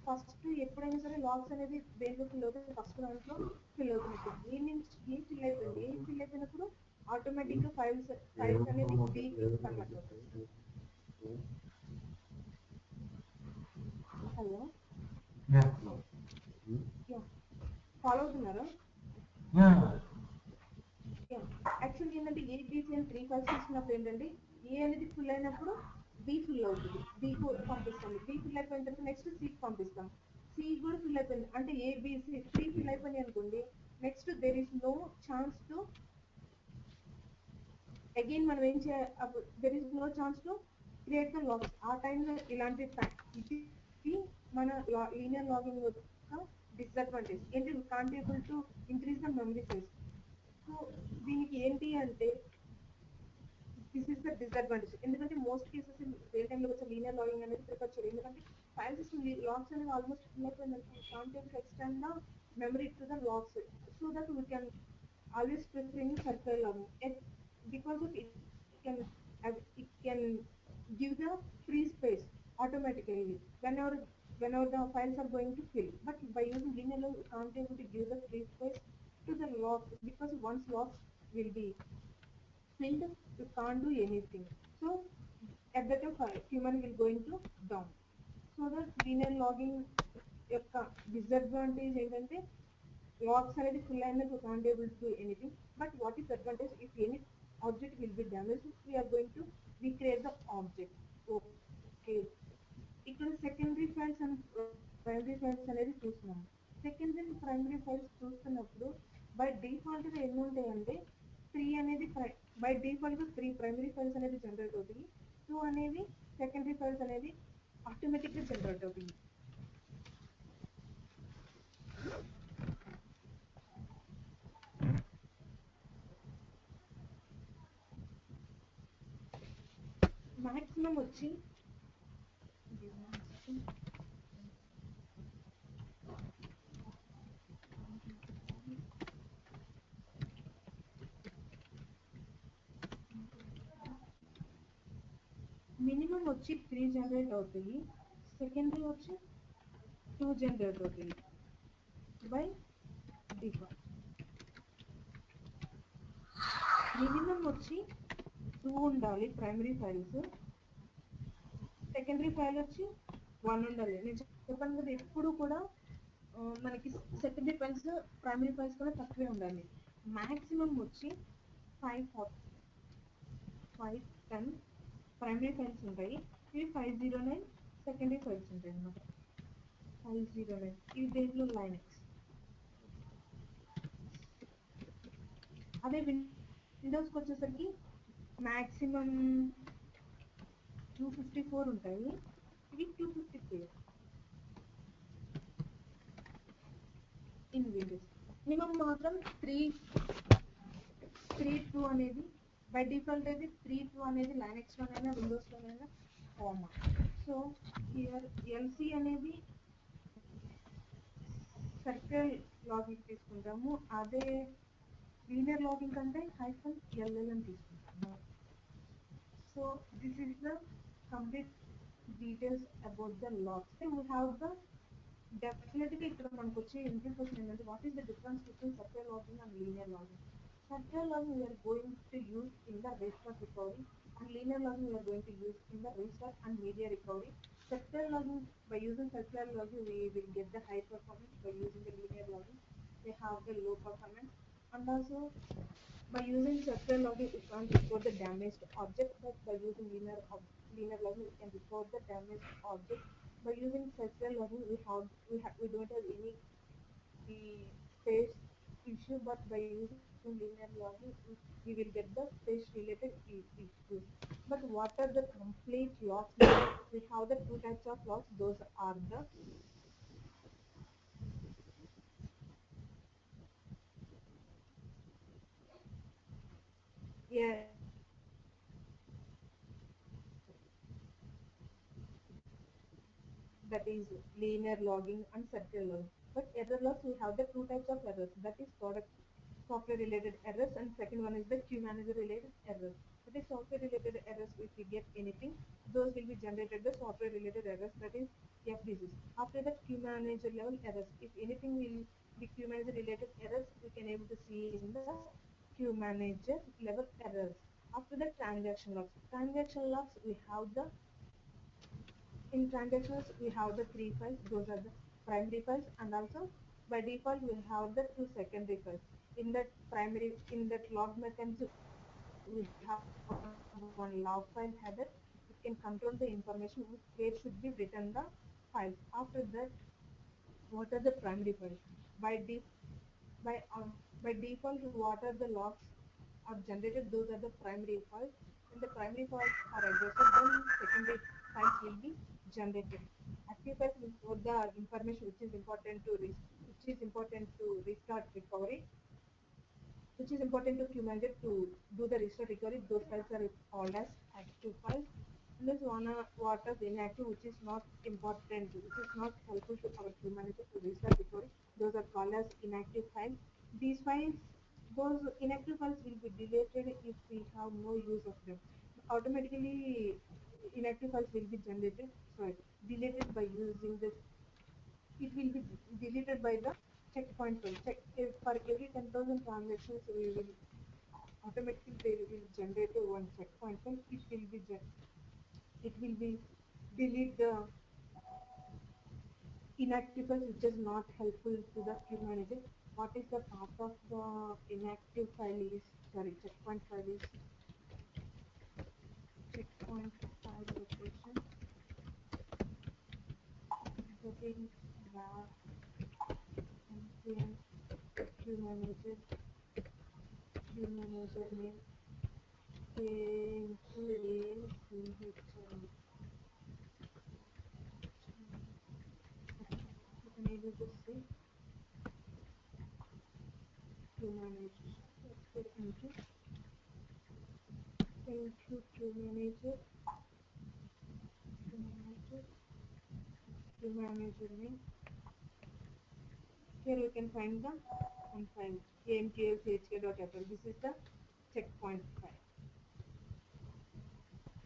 first ఎప్పుడైనా సరే లాగ్స్ అనేది దేంట్లో ఫిల్ అవుతుంది, ఫస్ట్ దాంట్లో ఫిల్ అవుతున్నప్పుడు ఏ నుంచి ఏ ఫిల్ అయిపోయింది, ఏ ఫిల్ అయిపోయినప్పుడు ఆటోమేటిక్ గా ఫైల్స్ అనేది బి కన్వర్ట్ అవుతుంది. హలో, ఫాలో అవుతున్నారా? యాక్చువల్లీ ఏంటంటే ఏబిసి అని 3 ఫైల్స్ తీసుకున్నప్పుడు ఏంటంటే ఏ అనేది ఫిల్ అయినప్పుడు బి ఫిల్ అవుతుంది, బి పంపిస్తాం. బి ఫిల్ అయిపోయిన తర్వాత నెక్స్ట్ సికి పంపిస్తాం. సి కూడా ఫిల్ అయిపోయింది అంటే ఏబిసి 3 ఫిల్ అయిపోయింది అనుకోండి, next there is no chance to again మనం ఏం చేయాలి, there is no chance to create the logs. ఆ టైంలో ఇలాంటి ఇది మన లీనియర్ లాగింగ్ యొక్క డిసడ్వాంటేజ్ ఏంటి, can't able to increase the memory size. So దీనికి ఏంటి అంటే దిస్ ఈస్ ద డిసడ్వాంటేజ్. ఎందుకంటే మోస్ట్ కేసెస్ రియల్ టైంలో వచ్చే లీనియర్ లాగింగ్ అనేది ప్రిఫర్ చేయలేదు. ఎందుకంటే ఫైల్ సిస్టమ్ లాగ్స్ అనేది ఆల్మోస్ట్ ఫిల్ అయిపోయింది, can't able to extend the memory to the logs, so that we can always preferring circular logging. Because of it can give the free space automatically whenever the files are going to fill. But by using linear log, you can't able to give the free space to the log, because once logs will be filled, you can't do anything. So at that time human will going to down. So the linear logging యొక్క disadvantage ఏంటంటే logs అనేది full అయినా we can't able to do anything. But what is advantage if any object will be damaged, we are going to recreate the object. Okay. ఇక్కడ secondary files and primary files అనేది చూస్తున్నాం. Secondary and primary files చూస్తున్నప్పుడు by default గా ఎన్ని ఉంటాయంటే 3 అనేది by default గా 3 primary files అనేది జనరేట్ అవుతాయి, 2 అనేది సెకండరీ ఫైల్స్ అనేది ఆటోమేటిక్ గా జనరేట్ అవుతుంది. మాక్సిమం వచ్చి మినిమం వచ్చి 3 జనరేట్ అవుతాయి, సెకండరీ వచ్చి 2 జనరేట్ అవుతాయి బై డిఫాల్ట్. మినిమం వచ్చి 2 ఉండాలి ప్రైమరీ ఫైల్స్, సెకండరీ ఫైల్ వచ్చి 1 ఉండాలి. నేను చెప్పాను కదా ఎప్పుడు కూడా మనకి సెకండరీ ఫైల్స్ ప్రైమరీ ఫైల్స్ కూడా తక్కువే ఉండాలి. మాక్సిమం వచ్చి 510 ప్రైమరీ ఫైల్స్ ఉంటాయి, ఇవి 509 సెకండరీ ఫైల్స్ ఉంటాయి అన్నమాట. 509 ఇవి దేంట్లో లైనక్స్. అదే విండోస్కి వచ్చేసరికి మాక్సిమం 254 ఉంటాయి, ఇవి 253 ఇన్ విండోస్. మినిమం మాత్రం 3.2 అనేది బై డిఫాల్ట్ అయితే 3.2 అనేది లైనక్స్ లోనైనా విండోస్ లోనైనా కామన్. సో హియర్ ఎల్సి అనేది సర్కిల్ లాగిన్ తీసుకుంటాము, అదే లీనియర్ లాగిన్ కంటే -LL అని తీసుకుంటాము. So this is the complete details about the logs. So we have the definitely ఇక్కడ మనకు వచ్చే ఇంప్రూవ్ క్వశ్చన్ ఏంటంటే what is the difference between circle logging and linear logging. Circular logging we are going to use in the restart recovery, and linear logging we are going to use in the restart and media recovery. Circular logging, by using circular logging we will get the high performance. By using the linear logging we have the low performance. And also by using circular logging we can't record the damaged object, but by using linear logging we can record the damaged object. By using circular logging we don't have any space issue, but by using linear logging we will get the space related issues. But what are the complete logs? We have the two types of logs. Those are the that is linear logging and circular logging. But error logs, we have the two types of errors. That is product software related errors, and second one is the queue manager related errors. That is software related errors. If we get anything, those will be generated the software related errors. That is FDCs. After that, queue manager level errors. If anything will be queue manager related errors, we can able to see in the queue manager level errors. After that, transaction logs. Transaction logs, we have the in transactions we have the 3 files. Those are the primary files, and also by default we have the 2 secondary files. In that log mechanism we have one log file header. We can control the information where should be written the files. After that, what are the primary files? By default what are the logs are generated? Those are the primary files. When the primary files are addressed, then secondary files will be generated. Active files will store the information which is important to restart recovery, which is important to queue manager to do the restart recovery. Those files are called as active files. And there's what is inactive, which is not important, which is not helpful to our queue manager to restart recovery. Those are called as inactive files. Those inactive files will be deleted if we have no use of them. Automatically, inactive files will be deleted by using this. It will be deleted by the checkpoint file. For every 10,000 transactions, we will automatically they will generate one checkpoint file. It will be delete the inactive files which is not helpful to the queue manager. what is the path of the inactive file is, sorry, checkpoint file is, checkpoint file location, that is graph, npm, queue manager name, KCHL. You can able to see queue manager. Let's go into queue manager, queue manager name. Here you can find the file amqlchk.fl. This is the checkpoint file.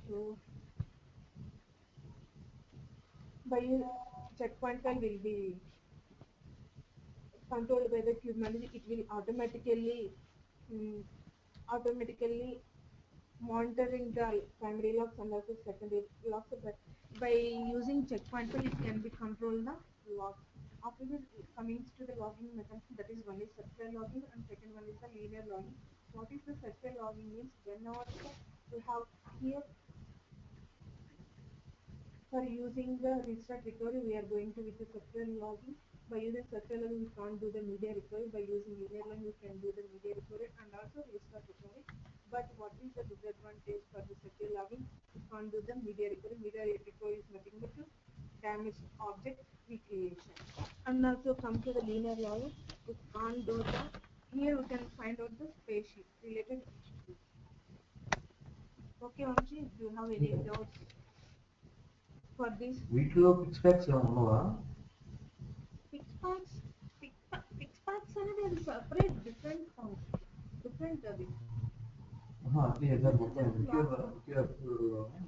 So by checkpoint file will be controlled by the queue manager. It will automatically monitoring the primary logs and also secondary logs. But by using checkpoint file, it can be controlled the logs. After this, coming to the logging method, that is one is circular logging and second one is the linear logging. What is the circular logging means? Whenever we have here, for using the restart recovery, we are going to with the circular logging. By using circular logging, we can't do the media recovery. By using linear logging, we can do the media recovery and also restart recovery. But what is the disadvantage for the circular logging? We can't do the media recovery. Media recovery is nothing but to damage object recreation. And also come to the linear logging, we can't do the, here we can find out the species related issues. Okay, Vanshi, do you have any doubts for this? వీటిలో pics packs ఏమైనా ఉన్నవా? Pics packs అనేది అది separate different అది అంటే ఏదో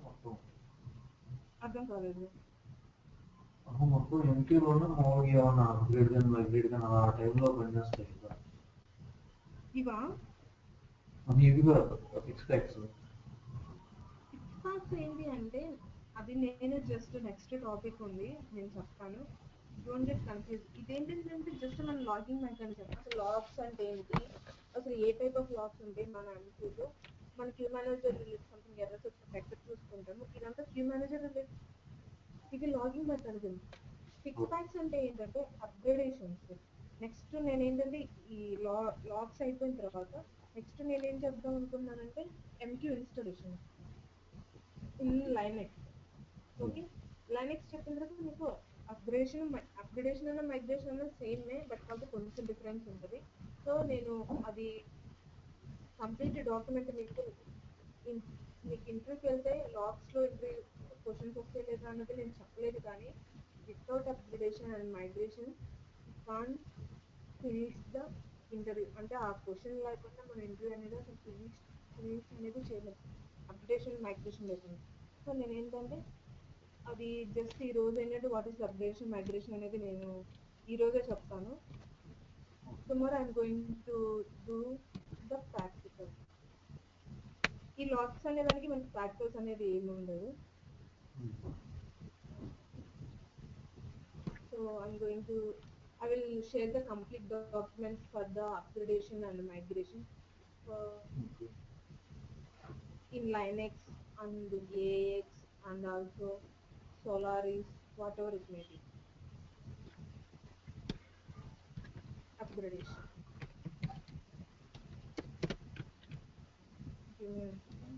మొత్తం అర్థం కాలేదు. మొత్తం ఎంక్యూలోనే మామూలుగా ఏమన్నా అప్గ్రేడ్ కానీ మైగ్రేట్ కానీ ఆ టైంలో పనిచేస్తాయి కదా ఇవా ఇవిగా పిక్స్ ప్యాక్స్ ఏంటి అంటే అది నేను జస్ట్ నెక్స్ట్ టాపిక్ ఉంది నేను చెప్తాను. Don't get confuse. ఇదేంటంటే జస్ట్ మనం లాగింగ్ మెకానిజం, అసలు లాగ్స్ అంటే ఏంటి, అసలు ఏ టైప్ ఆఫ్ లాగ్స్ ఉంటాయి మన ఎంక్యూలో, మన queue manager relate something errors వచ్చిన ఎక్కడ చూసుకుంటాము. ఇదంతా క్యూ మేనేజర్ రిలేట్, ఇది లాగింగ్ మెకానిజం. పిక్స్ ప్యాక్స్ అంటే ఏంటంటే అప్గ్రేడేషన్స్. నెక్స్ట్ నేను ఏంటంటే ఈ లాగ్స్ అయిపోయిన తర్వాత నెక్స్ట్ నేనేం చెప్దాం అనుకున్నానంటే MQ installation in Linux. Okay, Linux చెప్పిన తర్వాత మీకు అప్గ్రేడేషన్ అన్న మైగ్రేషన్ అన్న సేమే, బట్ కాకపోతే కొంచెం డిఫరెన్స్ ఉంటుంది. సో నేను అది కంప్లీట్ డాక్యుమెంట్ మీకు ఇంటర్వ్యూకి వెళ్తే లాగ్స్లో ఇంటర్వ్యూ క్వశ్చన్స్ వస్తే లేదా అన్నది నేను చెప్పలేదు. కానీ without upgradation and migration can finish the interview. అంటే ఆ క్వశ్చన్ లేకుండా మన ఇంటర్వ్యూ అనేది అసలు ఫినిష్ అనేది చేయలేదు అప్గ్రేడేషన్ మైగ్రేషన్ లేకుండా. సో నేను ఏంటంటే అది జస్ట్ ఈ రోజు ఏంటంటే వాట్ ఈస్ అప్గ్రేడేషన్ మైగ్రేషన్ అనేది నేను ఈరోజే చెప్తాను. Tomorrow I'm going to do the practical. ఈ లాగ్స్ అనేదానికి మనకి ప్రాక్టికల్స్ అనేది ఏమి ఉండదు. So I will share the complete documents for the upgradation and migration in Linux and AX and also Solaris, whatever it may be. Upgradation. Give me a second.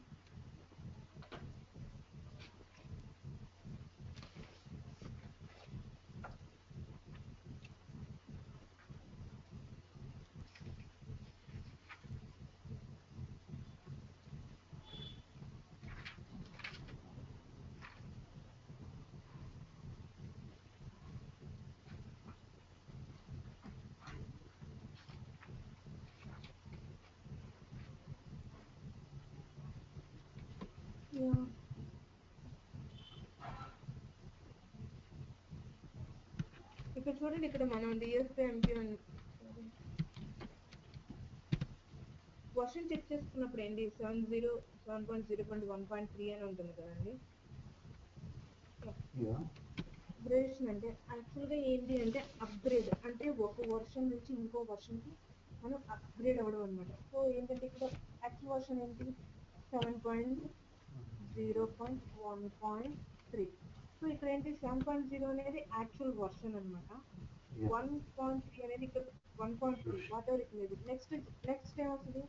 Yeah. ఇక్కడ చూడండి, ఇక్కడ మనం DSP-MQ version check చేసుకున్నప్పుడు ఏంటి 7.0.1.3 అని ఉంటుంది కదండి. Upgradation అంటే యాక్చువల్గా ఏంటి అంటే అప్గ్రేడ్ అంటే ఒక వర్షన్ నుంచి ఇంకో వర్షన్కి మనం అప్గ్రేడ్ అవ్వడం అనమాట. సో ఏంటంటే ఇక్కడ యాక్చువల్ వర్షన్ ఏంటి 7.0.1.3. సో ఇక్కడ ఏంటి 7.0 అనేది యాక్చువల్ వర్షన్ అనమాట. 1.3 అనేది ఇక్కడ 1.3 what ever it maybe. Next ఏమవుతుంది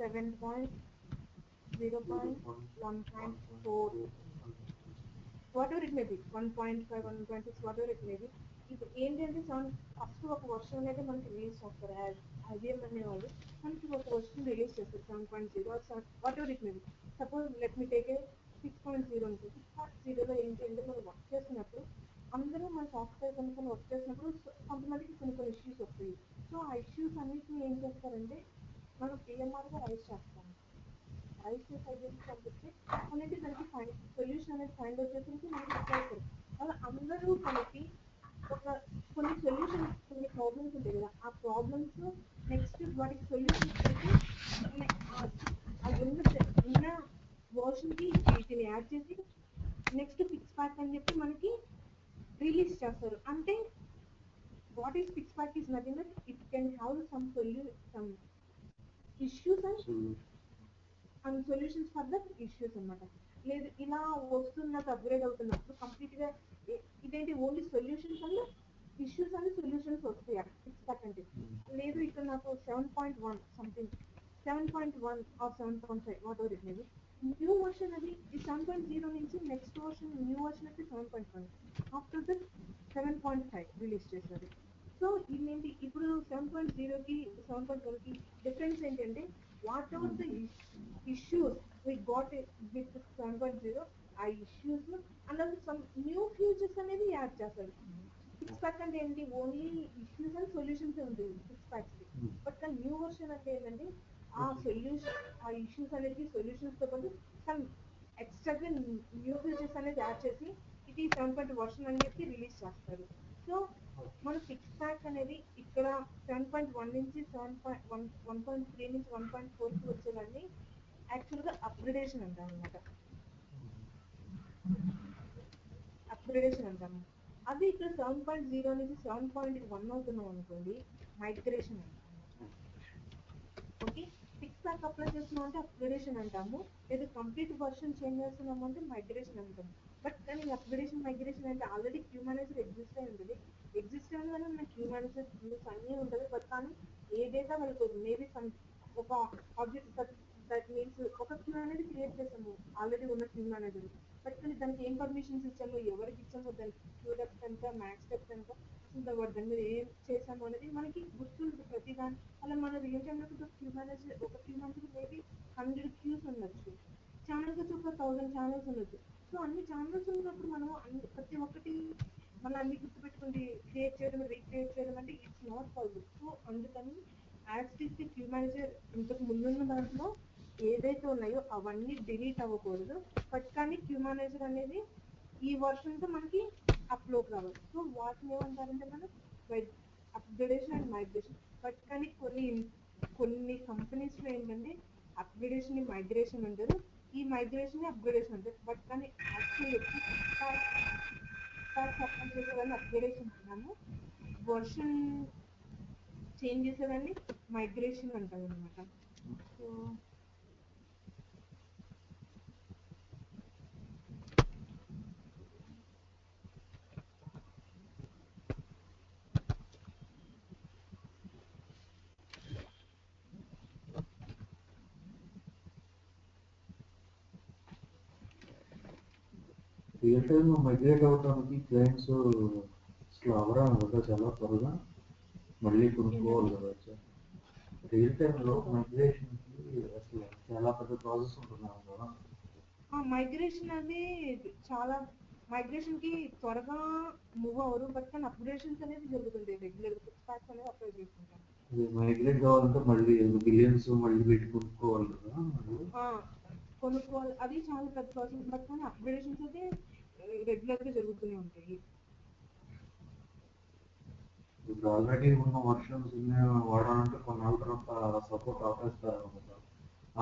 7.0.1.4 whatever it may be 1.5 1.6 whatever it may be. ఇప్పుడు ఏంటంటే ఫస్ట్ ఒక వర్షన్ అనేది మనకి రిలీజ్ చేస్తారు. ఐబిఎం అనేవాళ్ళు మనకి ఒక వర్షన్ రిలీజ్ చేస్తారు 7.0 what ever it may be. Suppose let me take a 6.0 ఉంటుంది. 6.0లో ఏంటంటే మనం వర్క్ చేసినప్పుడు అందరూ మన సాఫ్ట్వేర్ కనుక వర్క్ చేసినప్పుడు కొంతమందికి కొన్ని ఇష్యూస్ వస్తాయి. సో ఆ ఇష్యూస్ అన్నిటిని ఏం చేస్తారంటే మనం పిఎంఆర్గా రైజ్ చేస్తాం. రైజ్ చేసి ఐబిఎంకి పంపిస్తే అనేది దానికి సొల్యూషన్ అనేది ఫైండ్ అవుట్ చేసి మనకి రిప్లై అవుతారు. అలా అందరూ కలిపి ఒక కొన్ని సొల్యూషన్స్ కొన్ని ప్రాబ్లమ్స్ ఉంటాయి కదా, ఆ ప్రాబ్లమ్స్ నెక్స్ట్ వాటికి సొల్యూషన్స్ పెట్టి ఉన్న వర్షన్కి వీటిని యాడ్ చేసి నెక్స్ట్ ఫిక్స్ ప్యాక్ అని చెప్పి మనకి రిలీజ్ చేస్తారు. అంటే what is fix pack is nothing but it can have some issues and solutions for the issues అనమాట. లేదు ఇలా వస్తున్నట్టు అప్గ్రేడ్ అవుతున్నప్పుడు కంప్లీట్గా ఇదేంటి only solutions and issues and solutions వస్తాయి ఫిక్స్ ప్యాక్ అంటే. లేదు ఇక్కడ నాకు 7.1 something 7.1 or 7.5 whatever it maybe new version అది ఈ 7.0 నుంచి నెక్స్ట్ వర్షన్ న్యూ వర్షన్ అయితే 7.1 ఆఫ్టర్ దట్ 7.5 రిలీజ్ చేశారు. సో ఇదేంటి ఇప్పుడు 7.0కి 7.1కి డిఫరెన్స్ ఏంటంటే what ever the issues we got it with 7.0 ఆ issues and also some new features అనేది యాడ్ చేస్తారు. ఫిక్స్ ప్యాక్ అంటే ఏంటి ఓన్లీ ఇష్యూస్ అండ్ సొల్యూషన్స్ ఉంటుంది ఫిక్స్ ప్యాక్స్. బట్ కానీ న్యూ వర్షన్ అంటే ఏంటంటే ఆ ఇష్యూస్ అనేది సొల్యూషన్స్ తో పాటు సమ్ ఎక్స్ట్రా న్యూ ఫీచర్స్ అనేది యాడ్ చేసి ఇది 7.0 వర్షన్ అని చెప్పి రిలీజ్ చేస్తారు. సో మన ఫిక్స్ ప్యాక్ అనేది ఇక్కడ 7.1 నుంచి 1.3 నుంచి 1.4కి వచ్చేదాన్ని యాక్చువల్గా అప్గ్రేడేషన్ అంటాం అనమాట. అప్గ్రేడేషన్ అంటాము. అది ఇక్కడ 7.0 నుంచి 7.1 అవుతున్నాం అనుకోండి మైగ్రేషన్ అంటాము. ఓకే, ఫిక్స్ ప్యాక్ అప్లై చేస్తున్నాం అంటే అప్గ్రేడేషన్ అంటాము. లేదా కంప్లీట్ వర్షన్ చేంజ్ చేస్తున్నాము అంటే మైగ్రేషన్ అంటాము. బట్ కానీ అప్గ్రేడేషన్ మైగ్రేషన్ అంటే ఆల్రెడీ క్యూ మేనేజర్ ఎగ్జిస్ట్ అయి ఉంటుంది. ఎగ్జిస్ట్ అయిన కానీ మన క్యూ మేనేజర్ యూస్ అన్నీ ఉంటుంది. బట్ కానీ ఏ డేటా వెళ్ళిపోతుంది మేబీ ఒక ఆబ్జెక్ట్ దట్ మీన్స్ ఒక క్యూ అనేది క్రియేట్ చేసాము ఆల్రెడీ ఉన్న క్యూ మేనేజర్. బట్ కానీ దానికి ఏం పర్మిషన్స్ ఇచ్చాము, ఎవరికి ఇచ్చాము, దానికి క్యూ డెప్త్ ఎంత, మ్యాక్స్ డెప్త్ ఎంత, అసలు దాని మీద ఏం చేసాము అనేది మనకి గుర్తుంటుంది ప్రతి దాని. అలా మన రియల్ టైంలో ఒక క్యూ మేనేజర్ మేబీ 100 క్యూస్ ఉండొచ్చు, ఛానల్స్ వచ్చి ఒక 1000 ఛానల్స్ ఉండొచ్చు. సో అన్ని ఛానల్స్ ఉన్నప్పుడు మనం ప్రతి ఒక్కటి మనం అన్ని గుర్తుపెట్టుకుంది క్రియేట్ చేయడం రీక్రియేట్ చేయడం అంటే ఇట్స్ నాట్ పాసిబుల్. సో అందుకని as it is queue manager ఇంతకు ముందున్న దాంట్లో ఏదైతే ఉన్నాయో అవన్నీ డిలీట్ అవ్వకూడదు. బట్ కానీ క్యూ మేనేజర్ అనేది ఈ వర్షన్తో మనకి అప్లోడ్ కావాలి. సో వాటిని ఏమంటారంటే మనం అప్గ్రేడేషన్ అండ్ మైగ్రేషన్. బట్ కానీ కొన్ని కంపెనీస్లో ఏంటంటే అప్గ్రేడేషన్ మైగ్రేషన్ ఉంటారు, ఈ మైగ్రేషన్ అప్గ్రేడేషన్ ఉంటుంది. బట్ కానీ యాక్చువల్లీ అప్లై చేసేదాన్ని అప్గ్రేడేషన్ అంటున్నాము, వర్షన్ చేంజ్ చేసేదాన్ని మైగ్రేషన్ అంటారు అనమాట. సో రియల్ టైమ్ మైగ్రేట్ అవడానికి క్లయింట్స్ అవరా కదా చాలా త్వరగా మళ్ళీ కొనుక్కోవాలి కదా. రియల్ టైంలో మైగ్రేషన్కి అసలు చాలా పెద్ద ప్రాసెస్ ఉంటున్నాం కదా. మైగ్రేషన్ అది చాలా మైగ్రేషన్ కి త్వరగా మూవ్ అవరు. బట్ కానీ అప్గ్రేషన్స్ అనేది జరుగుతుంది రెగ్యులర్ ఫిక్స్ ప్యాక్స్ అనేది అప్లై చేసుకుంటాం. మైగ్రేట్ కావాలంటే మళ్ళీ బిలియన్స్ మళ్ళీ పెట్టి కొనుక్కోవాలి కదా. కొనుక్కోవాలి, అది చాలా పెద్ద ప్రాసెస్. బట్ కానీ అప్గ్రేడేషన్స్ అయితే రెగ్యులర్ గా జరుగుతూనే ఉంటాయి. ఇప్పుడు ఆల్రెడీ ఉన్న వర్షన్స్ వాడాలంటే కొన్నాళ్ళ తర్వాత సపోర్ట్ ఆపేస్తారు కదా.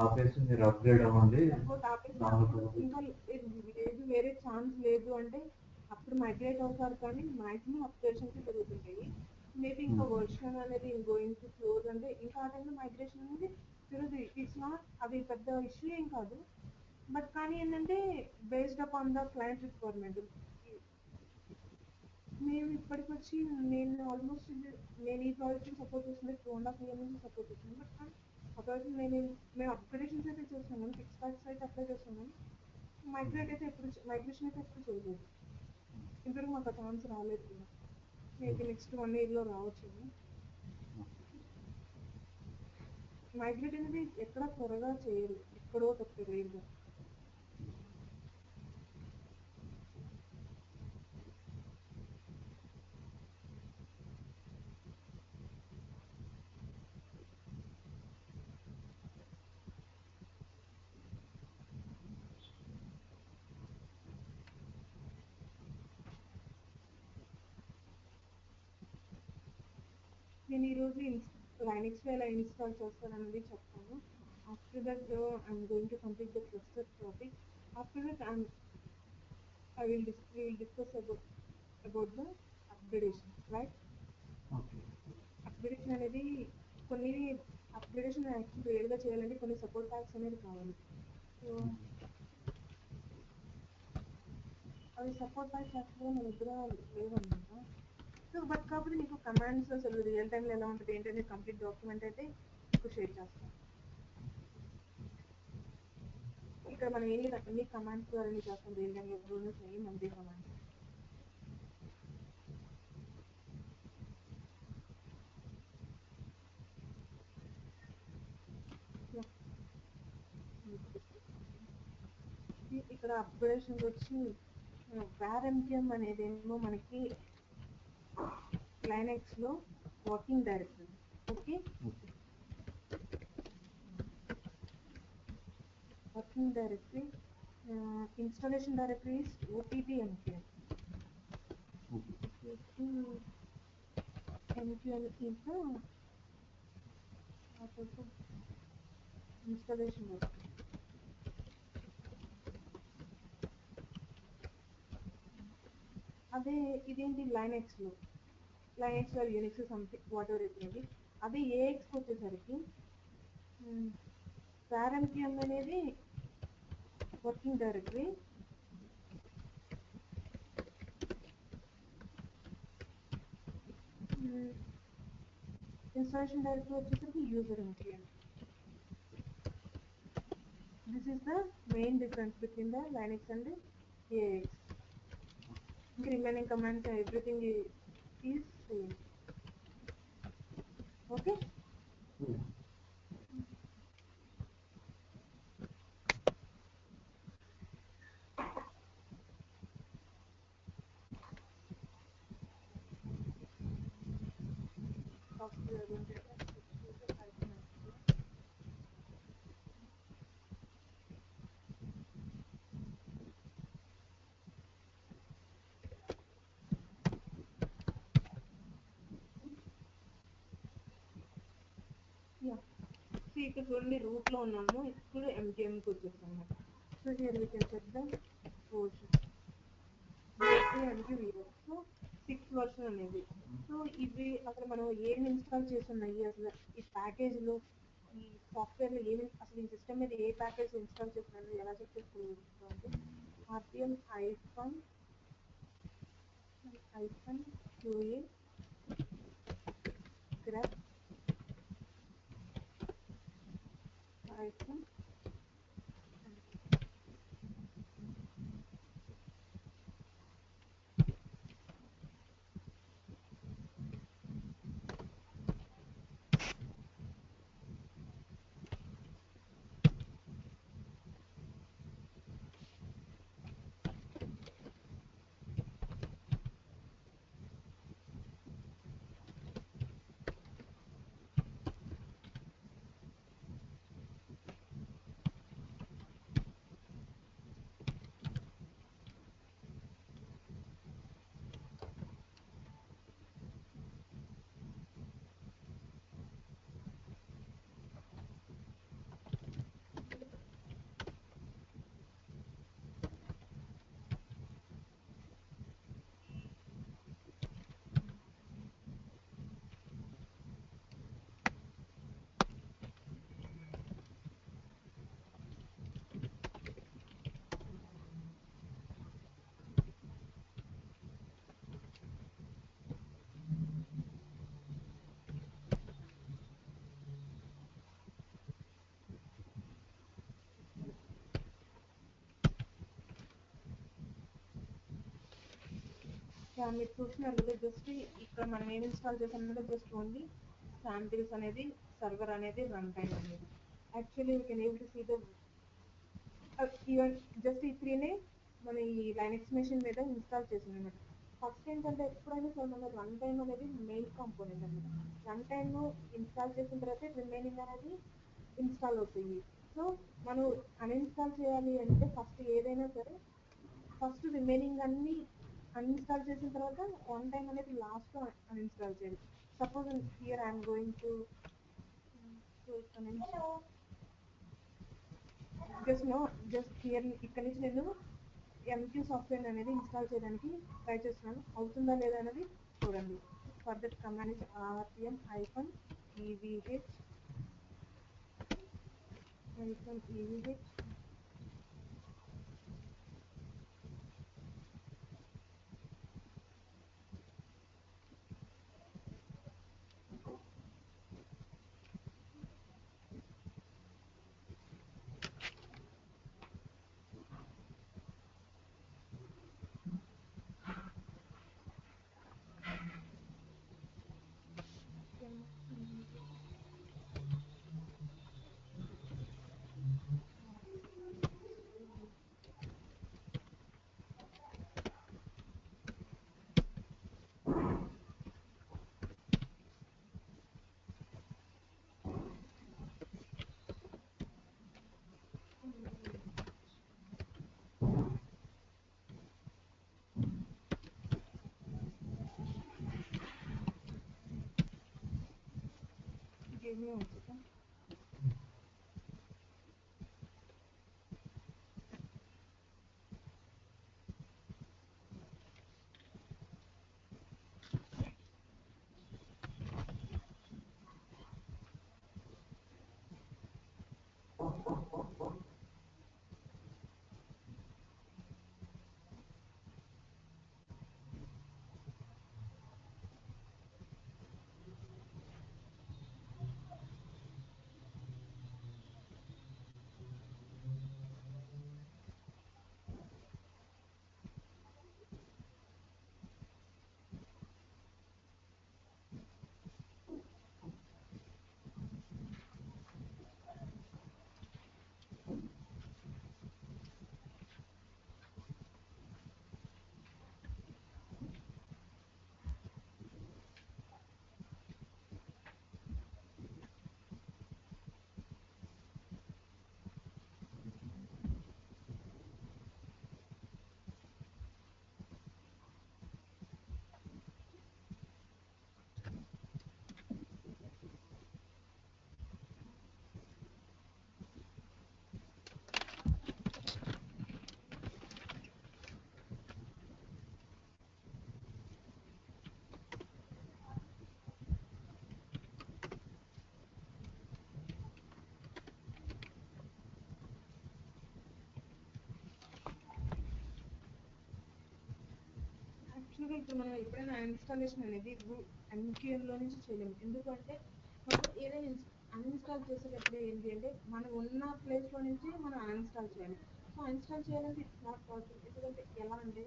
ఆపేసి మీరు అప్గ్రేడ్ అవ్వండి, లేదు వేరే ఛాన్స్ లేదు అంటే అప్పుడు మైగ్రేట్ అవుతారు. కానీ మాక్సిమం అప్గ్రేషన్స్ జరుగుతుంటాయి. మేబీ ఇంకా వర్షన్ అనేది గోయింగ్ టు క్లోజ్ అంటే ఇంకా ఆ టైంలో మైగ్రేషన్ అనేది జరుగుతుంది. ఇట్స్ నాట్ అది పెద్ద ఇష్యూ ఏం కాదు. బట్ కానీ ఏంటంటే based upon the client requirement. మేము ఇప్పటికొచ్చి నేను ఆల్మోస్ట్ నేను ఈ ప్రాజెక్ట్ని సపోర్ట్ చేస్తుంది 2.5 years నుంచి సపోర్ట్ చేస్తున్నాను. బట్ కానీ ఆ ప్రాజెక్ట్ మేము అప్గ్రేడేషన్స్ అయితే చేస్తున్నాం, ఫిక్స్ ప్యాక్స్ అయితే అప్లై చేస్తున్నాం. మైగ్రేషన్ అయితే ఎప్పుడు చేయలేదు. ఇంతవరకు మాకు ఆ ఛాన్స్ రాలేదు కూడా. Maybe next 1 yearలో రావచ్చేమో. మైగ్రేట్ అనేది ఎక్కడ త్వరగా చేయరు, ఎక్కడో తప్ప రేర్గా. నేను ఈరోజు లైనక్స్లో ఎలా ఇన్స్టాల్ చేస్తానన్నది చెప్తాను. After that I'm going to complete the cluster topic. After that we will discuss about the upgradation, right? Upgradation అనేది కొన్ని అప్గ్రేడేషన్ యాక్చువల్ రియల్గా చేయాలంటే కొన్ని సపోర్ట్ ప్యాక్స్ అనేది కావాలి. సో అవి సపోర్ట్ ప్యాక్స్ యాక్చువల్గా మన దగ్గర లేవన్నమాట. సో బట్ కాకపోతే మీకు కమాండ్స్ అసలు రియల్ టైంలో ఎలా ఉంటుంది ఏంటనేది కంప్లీట్ డాక్యుమెంట్ అయితే మీకు షేర్ చేస్తాను. ఇక్కడ మనం ఏం లేదు, అన్ని కమాండ్స్ ద్వారా చేస్తాం రియల్ టైంలో ఎవరు సేమ్ అంతే కమాండ్స్. ఇక్కడ అప్గ్రేషన్స్ వచ్చి varmpm అనేది ఏమో మనకి లైనక్స్లో working directory. Okay, working directory installation directory is oppnpm. npm is the installation directory. అదే ఇదేంటి లైనక్స్లో Unix something whatever it maybe. అదే ఏఎక్స్కి వచ్చేసరికి varmpm అనేది వర్కింగ్ డైరెక్టరీ, ఇన్స్టాలేషన్ డైరెక్టరీ వచ్చేసరికి user npm. This is the main difference between the Linux and the AX. The remaining commands everything is same. Okay? ఇక్కడ చూడండి రూట్లో ఉన్నాము, ఇప్పుడు ఎంకేఎంకి వచ్చేస్తాము. So here we can check the version. So 6th version అనేది. So ఇవి అసలు మనం ఏమి ఇన్స్టాల్ చేస్తున్నాయి, అసలు ఈ ప్యాకేజ్లో ఈ సాఫ్ట్వేర్లో ఏమి అసలు ఈ సిస్టమ్ మీద ఏ ప్యాకేజ్ ఇన్స్టాల్ చేస్తున్నాను ఎలా చెక్ చేసుకోవచ్చు అంటే rpm -qa grep -. మీరు చూసినారు కదా జస్ట్ ఇక్కడ మనం ఏం ఇన్స్టాల్ చేసామంటే జస్ట్ ఓన్లీ శాంపిల్స్ అనేది సర్వర్ అనేది రన్ టైం అనేది actually you can able to see the even just ఈ త్రీనే మన ఈ లైనక్స్ మెషిన్ మీద ఇన్స్టాల్ చేసింది అనమాట. ఫస్ట్ ఏంటంటే ఎప్పుడైనా సరే మన రన్ టైం అనేది మెయిన్ కాంపోనెంట్ అనమాట. రన్ టైమ్ ఇన్స్టాల్ చేసిన తర్వాత రిమైనింగ్ అనేది ఇన్స్టాల్ అవుతుంది. సో మనం అన్ఇన్స్టాల్ చేయాలి అంటే ఫస్ట్ ఏదైనా సరే ఫస్ట్ రిమైనింగ్ అన్ని అన్ఇన్స్టాల్ చేసిన తర్వాత రన్ టైం అనేది లాస్ట్ లో అన్ఇన్స్టాల్ చేయాలి. Suppose here I'm going to just hear ఇక్కడ నుంచి నేను ఎంక్యూ సాఫ్ట్వేర్ అనేది ఇన్స్టాల్ చేయడానికి ట్రై చేస్తున్నాను. అవుతుందా లేదా అనేది చూడండి. For that command is rpm -evh give me one second. యాక్చువల్గా ఇప్పుడు మనం ఎప్పుడైనా ఇన్స్టాలేషన్ అనేది ఎంక్యూఎంలో నుంచి చేయలేము. ఎందుకంటే మనం ఏదైనా అన్ఇన్స్టాల్ చేసేటప్పుడు ఏంటి అంటే మనం ఉన్న ప్లేస్లో నుంచి మనం అన్ఇన్స్టాల్ చేయాలి. సో అన్ఇన్స్టాల్ చేయాలంటే ఇట్స్ నాట్ పాసిబుల్. ఎందుకంటే ఎలా అంటే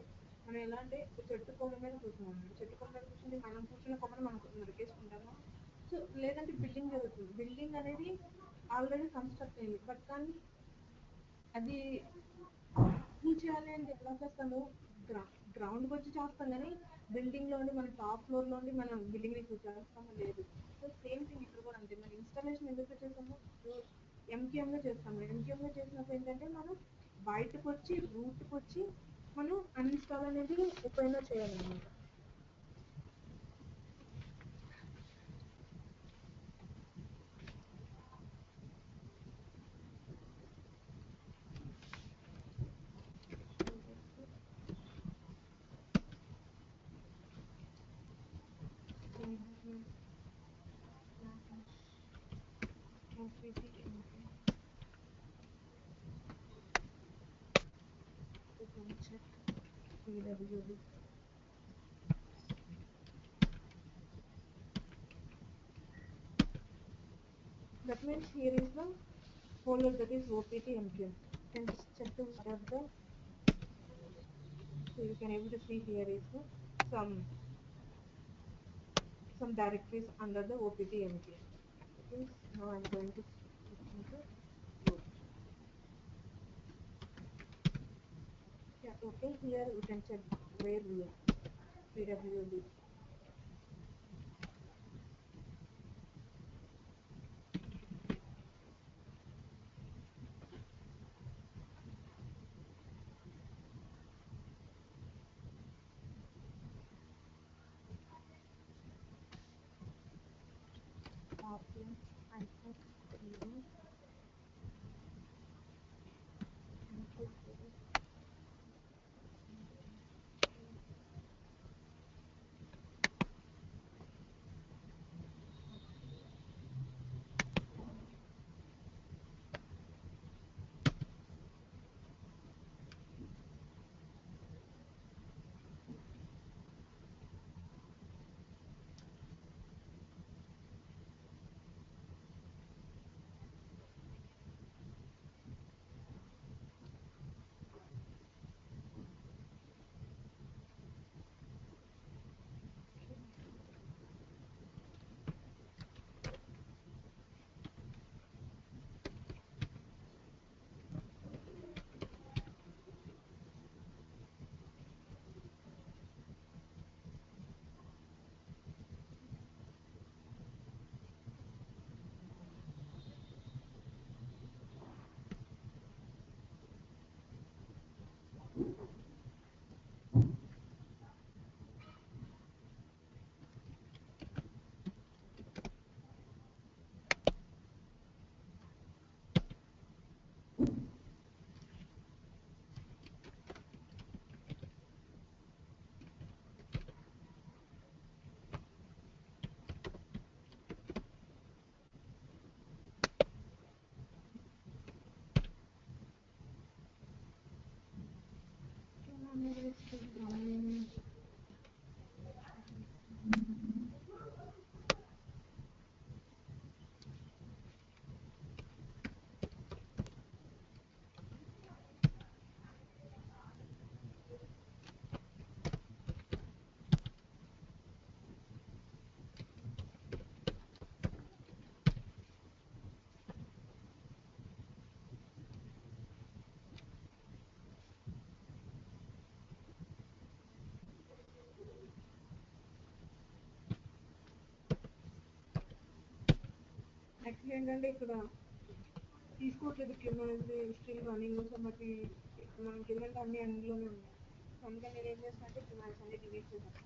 మనం ఎలా అంటే చెట్టు కొమ్మ మీద కూర్చున్నాం. చెట్టు కొమ్మ మీద కూర్చుంటే మనం కూర్చున్న కొమ్మని మనం నరికేసుకుంటాము. సో లేదంటే బిల్డింగ్ జరుగుతుంది. బిల్డింగ్ అనేది ఆల్రెడీ కన్స్ట్రక్ట్ అయింది. బట్ కానీ అది కూల్ చేయాలి అంటే ఎలా చేస్తాము? గ్రౌండ్కి వచ్చి చేస్తాం కానీ బిల్డింగ్లోని మన టాప్ ఫ్లోర్లోని మనం బిల్డింగ్ని చేస్తామో లేదు. సో సేమ్ థింగ్ ఇక్కడ కూడా అంతే. మనం ఇన్స్టాలేషన్ ఎందుకు చేస్తాము? ఎంక్యూఎంలో చేస్తాము. ఎంక్యూఎంలో చేసినప్పుడు ఏంటంటే మనం బయటకు వచ్చి రూట్కి వచ్చి మనం అన్ఇన్స్టాల్ అనేది ఎప్పుడైనా చేయాలన్నమాట. Check PWD. That means here is the folder that is OPT MQM. You can just check the whatever. So you can able to see here is the some some directories under the OPT-MT. Okay, now I'm going to switch into root. Yeah, okay, here we can check where we are. PWD. Offline, iPhone, email, actually ఏంటంటే ఇక్కడ తీసుకోవట్లేదు కింద still running so మనకి మనకి ఏంటంటే అన్ని అందులోనే ఉన్నాయి సో అందుకని నేను ఏం చేస్తాను అంటే కమాండ్స్ అన్ని డిలీట్ చేసేస్తాను.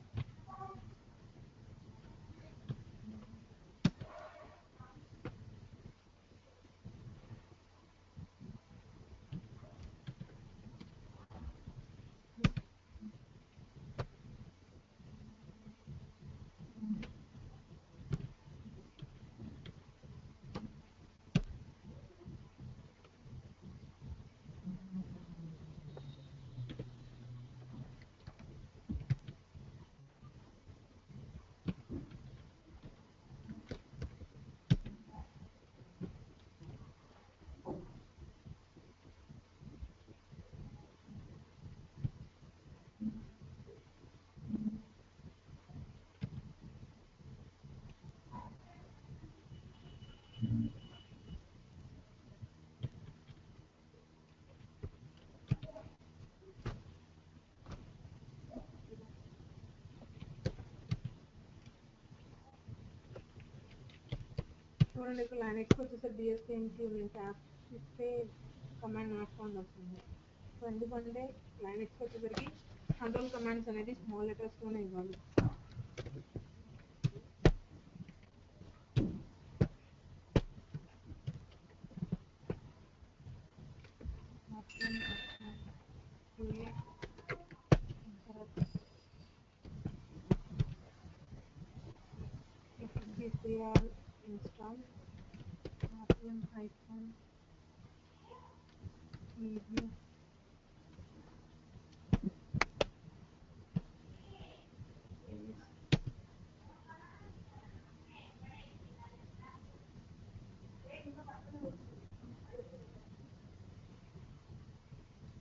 చూడండి ఇక్కడ లైనక్స్కి వచ్చేసరికి డిఎస్కేఎంసీ నేను ట్యాప్ ఇస్తే కమాండ్ నాట్ ఫౌండ్ వస్తుంది. సో ఎందుకంటే లైనక్స్కి వచ్చేసరికి కంట్రోల్ కమాండ్స్ అనేది స్మాల్ లెటర్స్తోనే ఇవ్వాలి. install rpm-edu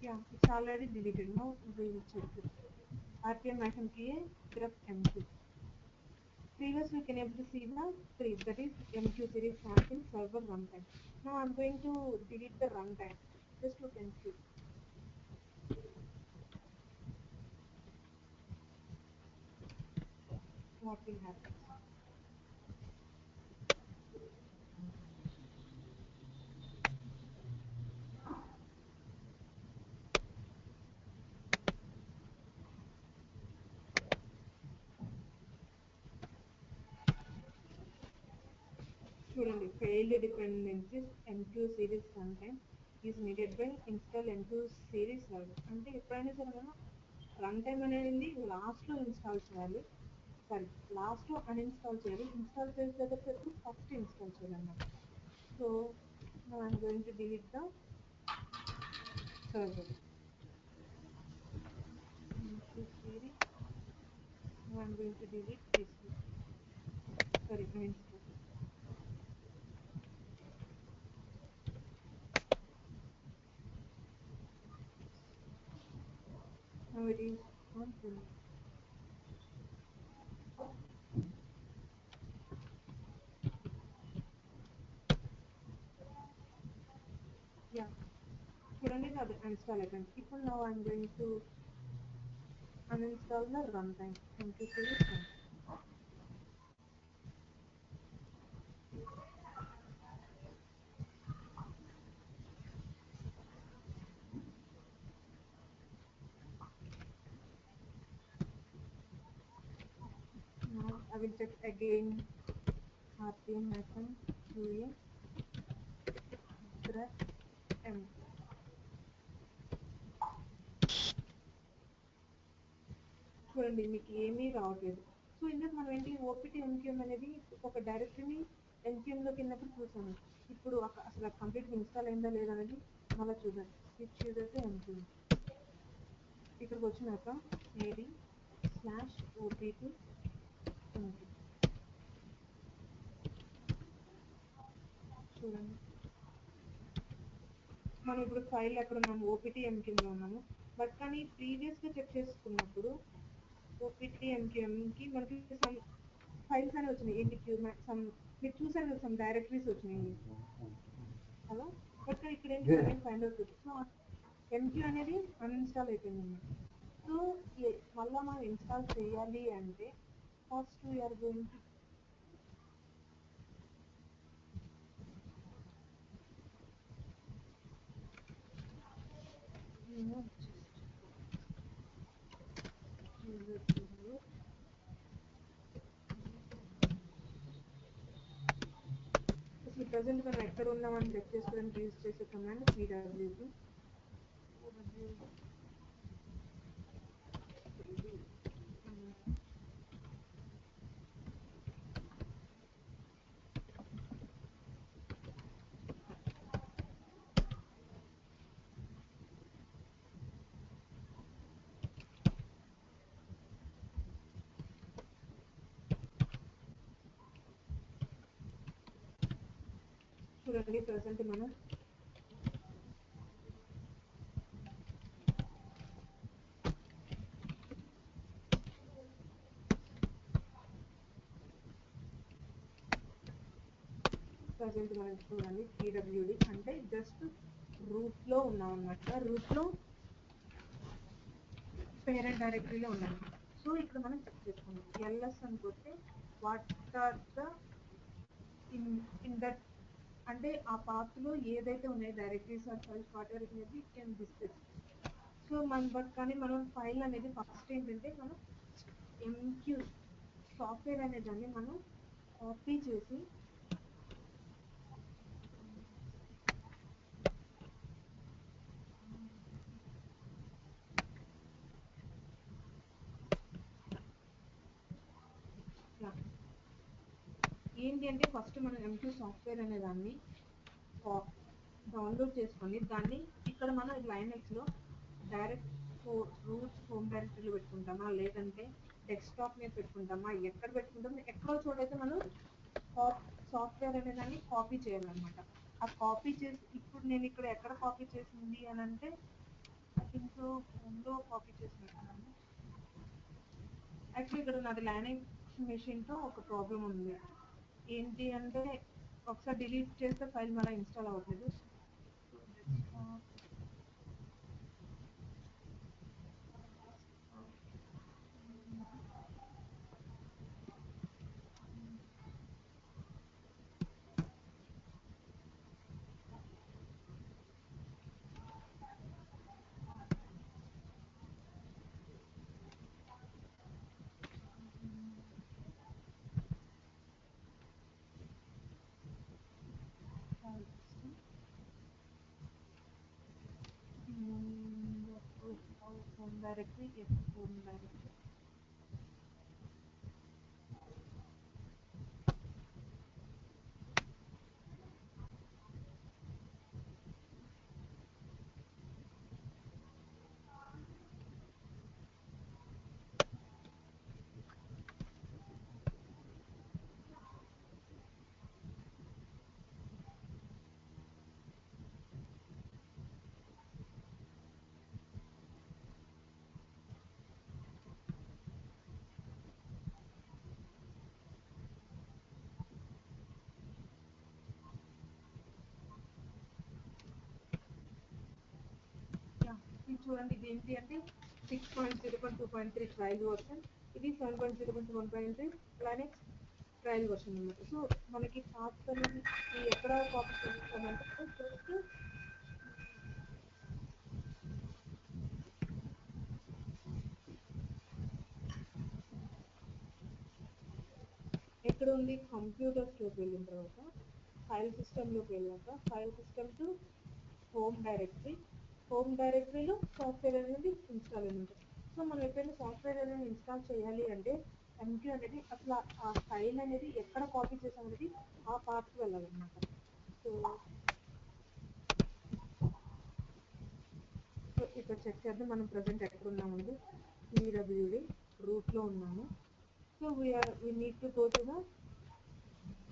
yeah, it's already deleted. Now we will check it. RTM action key grep MQ. Previously, we can able to see the three, that is MQ series sample server runtime. Now I'm going to delete the runtime. Just look and see what will happen. చూడండి failed dependencies MQ series runtime is needed when install MQ series server. అంటే ఎప్పుడైనా సరే మనం run time అనేది లాస్ట్లో install చేయాలి, sorry లాస్ట్లో uninstall చేయాలి, ఇన్స్టాల్ చేసేటప్పుడు ఫస్ట్ ఇన్స్టాల్ చేయాలన్నమాట. So now I'm going to delete the server MQ series. Now I'm going to delete this one. Sorry, uninstall. Now it is on full. Yeah, చూడండి అది install అయిపోయింది. ఇప్పుడు now I'm going to uninstall the runtime MQ series runtime. Now I will check again RTM action QA grep M. చూడండి మీకు ఏమీ రావట్లేదు. So ఇందుకు మనం ఏంటి ఓపీటీ ఎంక్యూఎం అనేది ఒక డైరెక్టరీని ఎంక్యూఎంలోకి వెళ్ళినప్పుడు చూసాము. ఇప్పుడు అసలు కంప్లీట్గా ఇన్స్టాల్ అయిందా లేదా అనేది మళ్ళీ చూద్దాం. స్విచ్ యూజర్ టు ఎంక్యూఎం ఇక్కడికి వచ్చినాక cd/opt ఎంక్యూఎం చూడండి. మనం ఇప్పుడు ఫైల్ ఎక్కడ ఉన్నాము, ఓపీటీ ఎంక్యూఎంలో ఉన్నాము. బట్ కానీ ప్రీవియస్గా చెక్ చేసుకున్నప్పుడు ఓపీటీ ఎంక్యూఎంకి మనకి సమ్ ఫైల్స్ అనేవి వచ్చినాయి. ఏంటి సమ్ మీరు చూసారు కదా, సమ్ డైరెక్టరీస్ వచ్చినాయి హలో. బట్ ఇక్కడ ఏంటి ఫైండ్ అవుట్. సో ఎంక్యూ అనేది అన్ఇన్స్టాల్ అయిపోయింది అన్నమాట. సో మళ్ళీ మనం ఇన్స్టాల్ చేయాలి అంటే ఫస్ట్ వీఆర్ గోయింగ్ టు అసలు ప్రజెంట్ మనం ఎక్కడ ఉన్నామని చెక్ చేసుకోవడానికి యూజ్ చేసే కమాండ్ pwd. చూడండి ప్రజెంట్ మనం చూడండి pwd అంటే జస్ట్ రూట్లో ఉన్నాం అన్నమాట. రూట్లో పేరెంట్ డైరెక్టరీలో ఉన్నాం. సో ఇక్కడ మనం చెక్ చేసుకున్నాం ls అని కొడితే what are the in that అంటే ఆ పాత్లో ఏదైతే ఉన్నాయో directories or files what are అనేది కెన్ డిస్కస్. సో బట్ కానీ మనం ఫైల్ అనేది ఫస్ట్ ఏంటంటే మనం ఎంక్యూ సాఫ్ట్వేర్ అనే దాన్ని మనం కాపీ చేసి ఏంటి అంటే ఫస్ట్ మనం ఎంక్యూ సాఫ్ట్వేర్ అనే దాన్ని డౌన్లోడ్ చేసుకొని దాన్ని ఇక్కడ మనం లైనక్స్లో డైరెక్ట్ రూట్స్ హోమ్ డైరెక్టరీలో పెట్టుకుంటామా లేదంటే డెస్క్టాప్ మీద పెట్టుకుంటామా, ఎక్కడ పెట్టుకుంటామో ఎక్కడో చోటైతే మనం సాఫ్ట్వేర్ అనే దాన్ని కాపీ చేయాలన్నమాట. ఆ కాపీ చేసి ఇప్పుడు నేను ఇక్కడ ఎక్కడ కాపీ చేసింది అని అంటే ఐ థింక్ హోమ్లో కాపీ చేసినట్టున్నాను. యాక్చువల్లీ ఇక్కడ నాది ల్యాండింగ్ మెషిన్తో ఒక ప్రాబ్లం ఉంది. ఏంటి అంటే ఒకసారి డిలీట్ చేస్తే ఫైల్ మళ్ళీ ఇన్స్టాల్ అవ్వట్లేదు. home directory, yes, home directory. ఇది చూడండి, ఇది ఏంటి అంటే 6.0.2.3 ట్రయల్ వర్షన్, ఇది 7.0.1.3 ప్లానెక్స్ ట్రయల్ వర్షన్ అన్నమాట. సో మనకి పాత్ ఎక్కడ కాపీ చేస్తామంటే ఫస్ట్ ఎక్కడ ఉంది, కంప్యూటర్స్లోకి వెళ్ళిన తర్వాత ఫైల్ సిస్టంలోకి వెళ్ళాక file system to home directory, home డైరెక్టరీలో సాఫ్ట్వేర్ అనేది ఇన్స్టాల్ అయి ఉంటుంది. సో మనం ఎప్పుడైనా సాఫ్ట్వేర్ అనేది ఇన్స్టాల్ చేయాలి అంటే ఎంక్యూ అనేది అసలు ఆ ఫైల్ అనేది ఎక్కడ కాపీ చేసాం అనేది ఆ పాత్కి వెళ్ళాలన్నమాట. సో ఇక్కడ చెక్ చేద్దాం మనం ప్రజెంట్ ఎక్కడ ఉన్నామండి. పీడబ్ల్యూడి రూట్లో ఉన్నాము. So we need to go to the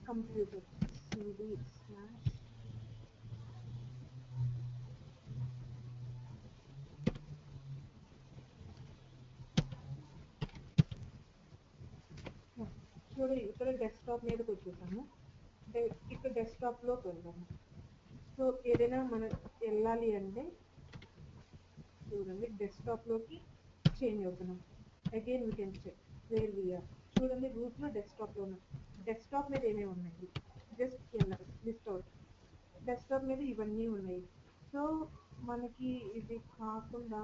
computer, cd slash చూడండి ఇక్కడ డెస్క్టాప్ మీదకి వచ్చేసాము. ఇక్కడ డెస్క్టాప్లోకి వెళ్దాము. సో ఏదైనా మనం వెళ్ళాలి అంటే చూడండి డెస్క్టాప్లోకి చేంజ్ అవుతున్నాం. Again we can check where we're. చూడండి రూట్లో డెస్క్టాప్లో ఉన్నాం. డెస్క్టాప్ మీద ఏమేమి ఉన్నాయి జస్ట్ లిస్ట్ అవుట్. డెస్క్టాప్ మీద ఇవన్నీ ఉన్నాయి. సో మనకి ఇది కాకుండా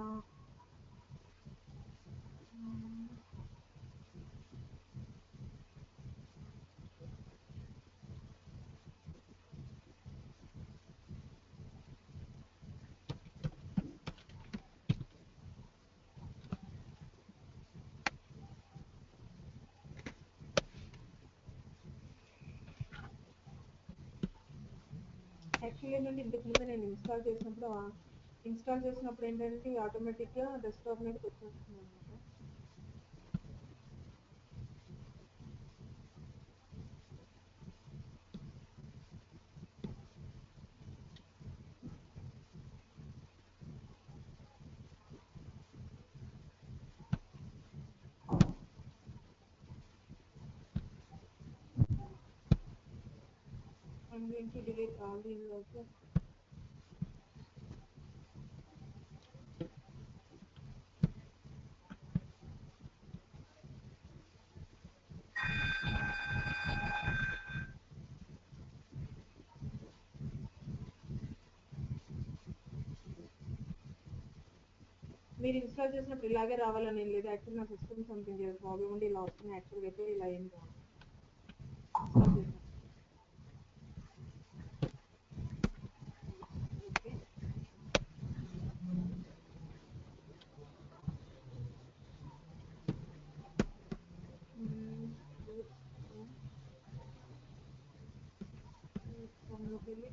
యాక్చువల్లీ ఏంటంటే ఇంతకు ముందు నేను ఇన్స్టాల్ చేసినప్పుడు ఏంటంటే ఆటోమేటిక్గా డెస్క్టాప్ మీదకి వచ్చేస్తుంది అనమాట. I'm going to delete all these also. మీరు ఇన్స్టాల్ చేసినప్పుడు ఇలాగే రావాలని ఏం లేదు. యాక్చువల్ నా సిస్టమ్ సంథింగ్ ప్రాబ్లమ్ ఉండి ఇలా వస్తుంది. యాక్చువల్గా అయితే ఇలా ఏం రాదు. ఇన్స్టాల్ చేసిన ఓకే. సిస్టంలోకి వెళ్ళి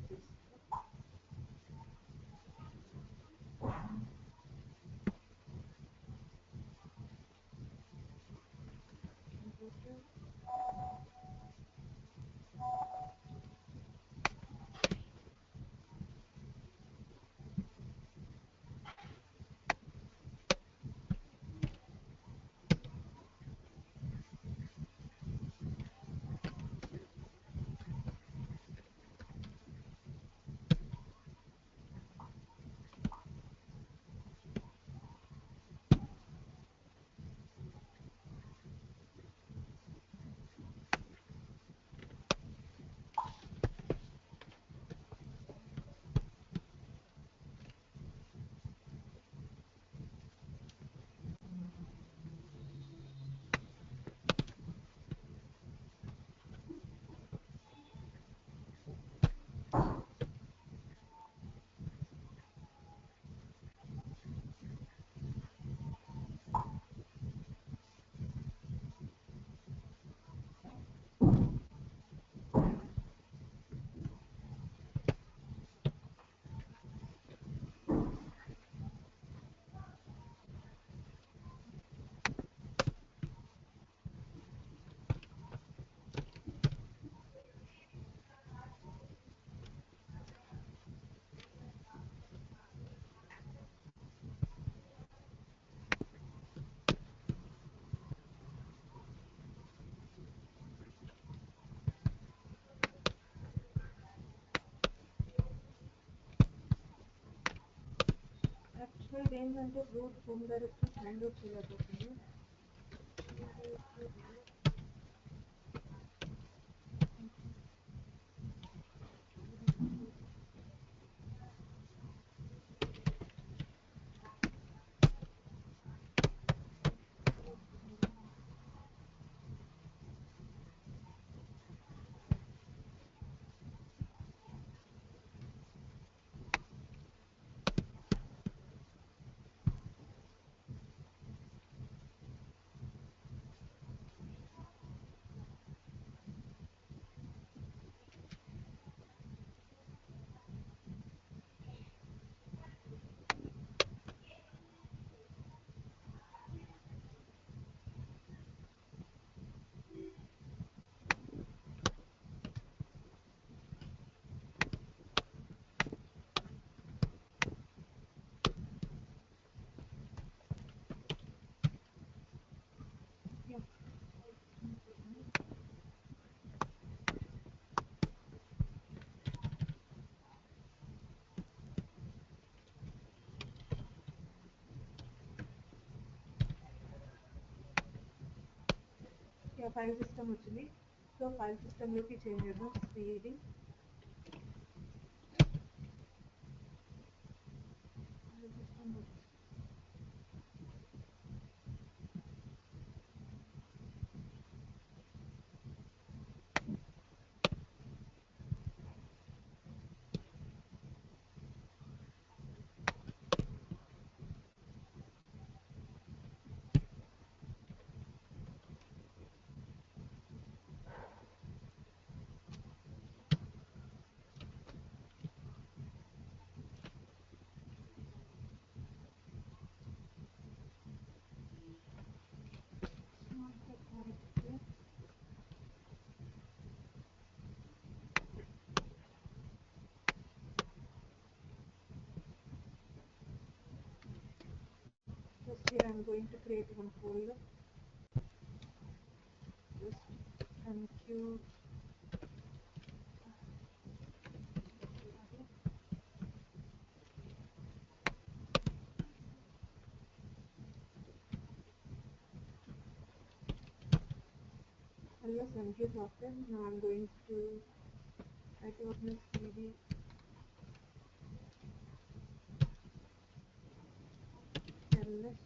ఏంటంటే root home directory find out చేయలేకపోతుంది. ఫైల్ సిస్టమ్ వచ్చింది. సో ఫైల్ సిస్టంలోకి చేంజ్ చేద్దాం. CD Just here I'm going to create one folder. Just MQ ls MQ software. Now I'm going to write out my cd ls.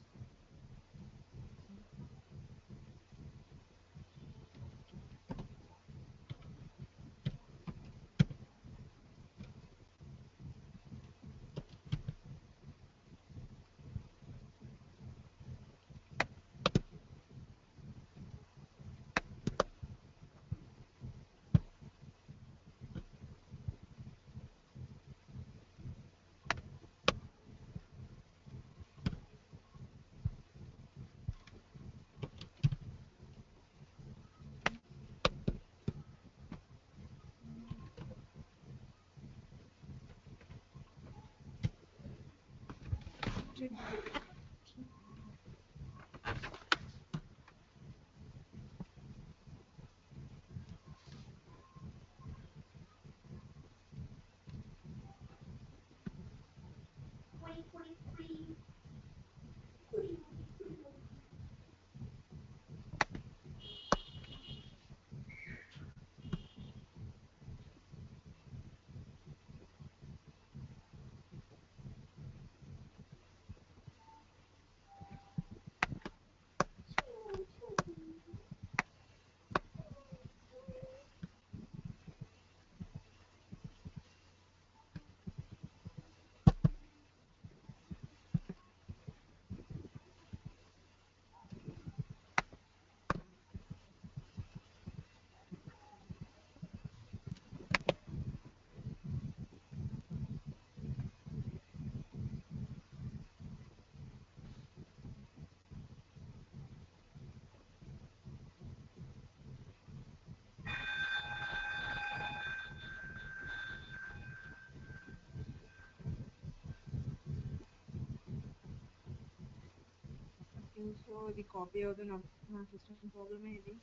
So ఇది copy అవుతుంది. నా system ప్రాబ్లమే ఇది.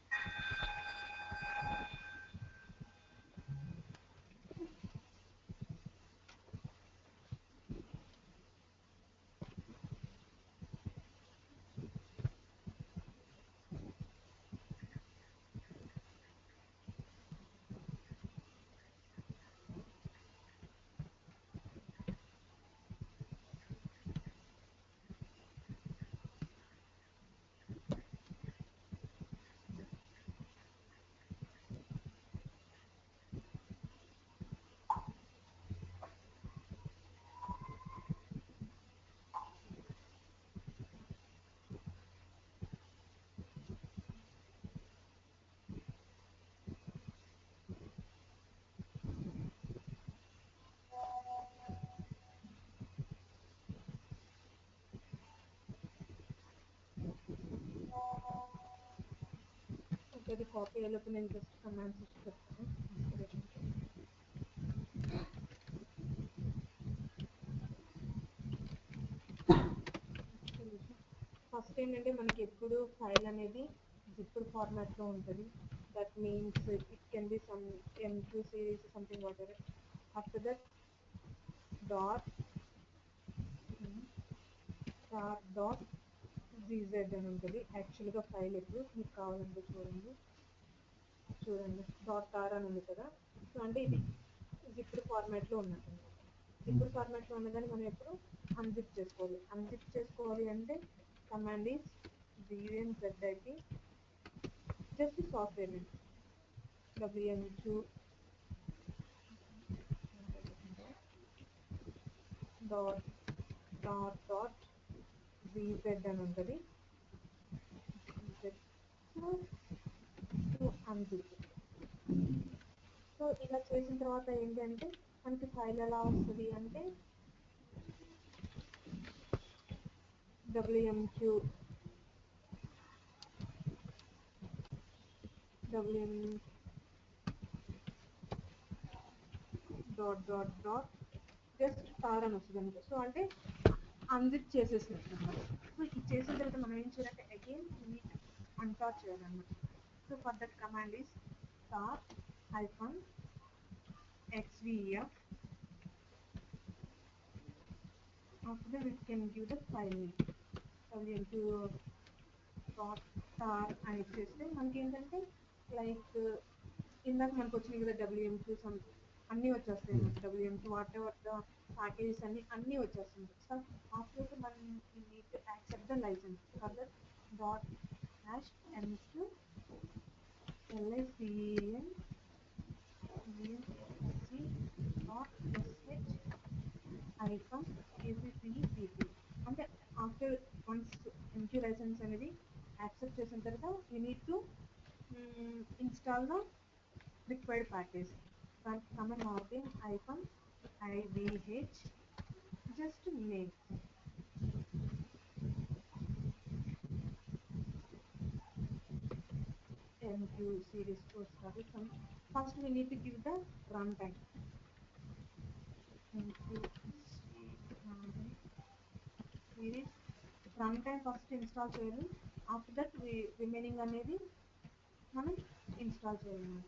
అది copy అయ్యేలోపు నేను జస్ట్ కమాండ్స్ ఇచ్చి చెప్తాను ఇన్స్పిరేషన్. ఫస్ట్ ఏంటంటే మనకి ఎప్పుడు ఫైల్ అనేది జిప్ ఫార్మాట్లో ఉంటుంది. That means it can be some M2 series something what ever. After that dot star dot ZZ అని ఉంటుంది. యాక్చువల్గా ఫైల్ ఎప్పుడు మీకు కావాలంటే చూడండి డాట్ టార్ అని ఉంది కదా. సో అంటే ఇది జిప్డ్ ఫార్మాట్లో ఉన్నట్టు అనమాట. జిప్డ్ ఫార్మాట్లో ఉన్నదాన్ని మనం ఎప్పుడు అన్జిప్ చేసుకోవాలి. అన్జిప్ చేసుకోవాలి అంటే command is ZZIP just software name WM2 dot dot dot ZZ అని ఉంటుంది. So unzip. సో ఇలా చేసిన తర్వాత ఏంటంటే మనకి ఫైల్ ఎలా వస్తుంది అంటే WM2 dot dot dot just tar అని వస్తుంది అనమాట. సో అంటే అన్జిప్ చేసేసినట్టు అనమాట. సో ఇది చేసిన తర్వాత మనం ఏం చేయాలంటే అగైన్ నీట్ అన్టార్ చేయాలన్నమాట. So for that command is tar -xvf. after that it can give the file name WM2 dot tar అని ఇచ్చేస్తే మనకి ఏంటంటే లైక్ ఇందాక మనకు వచ్చినాయి కదా WM2 సమ్ అన్నీ వచ్చేస్తాయి అనమాట. WM2 what ever the packages అన్నీ వచ్చేస్తుంది. సో ఆఫ్టర్ మనం need to accept the license for that dot /m2 licen dot sh-accpp. అంటే ఆఫ్టర్ వన్స్ MQ లైసెన్స్ అనేది యాక్సెప్ట్ చేసిన తర్వాత you need to install the required package. Command marking -ivh just make MQ series to start with. First we need to give the runtime. MQ series runtime first install చేయాలి. After that remaining అనేది మనం install చేయాలి.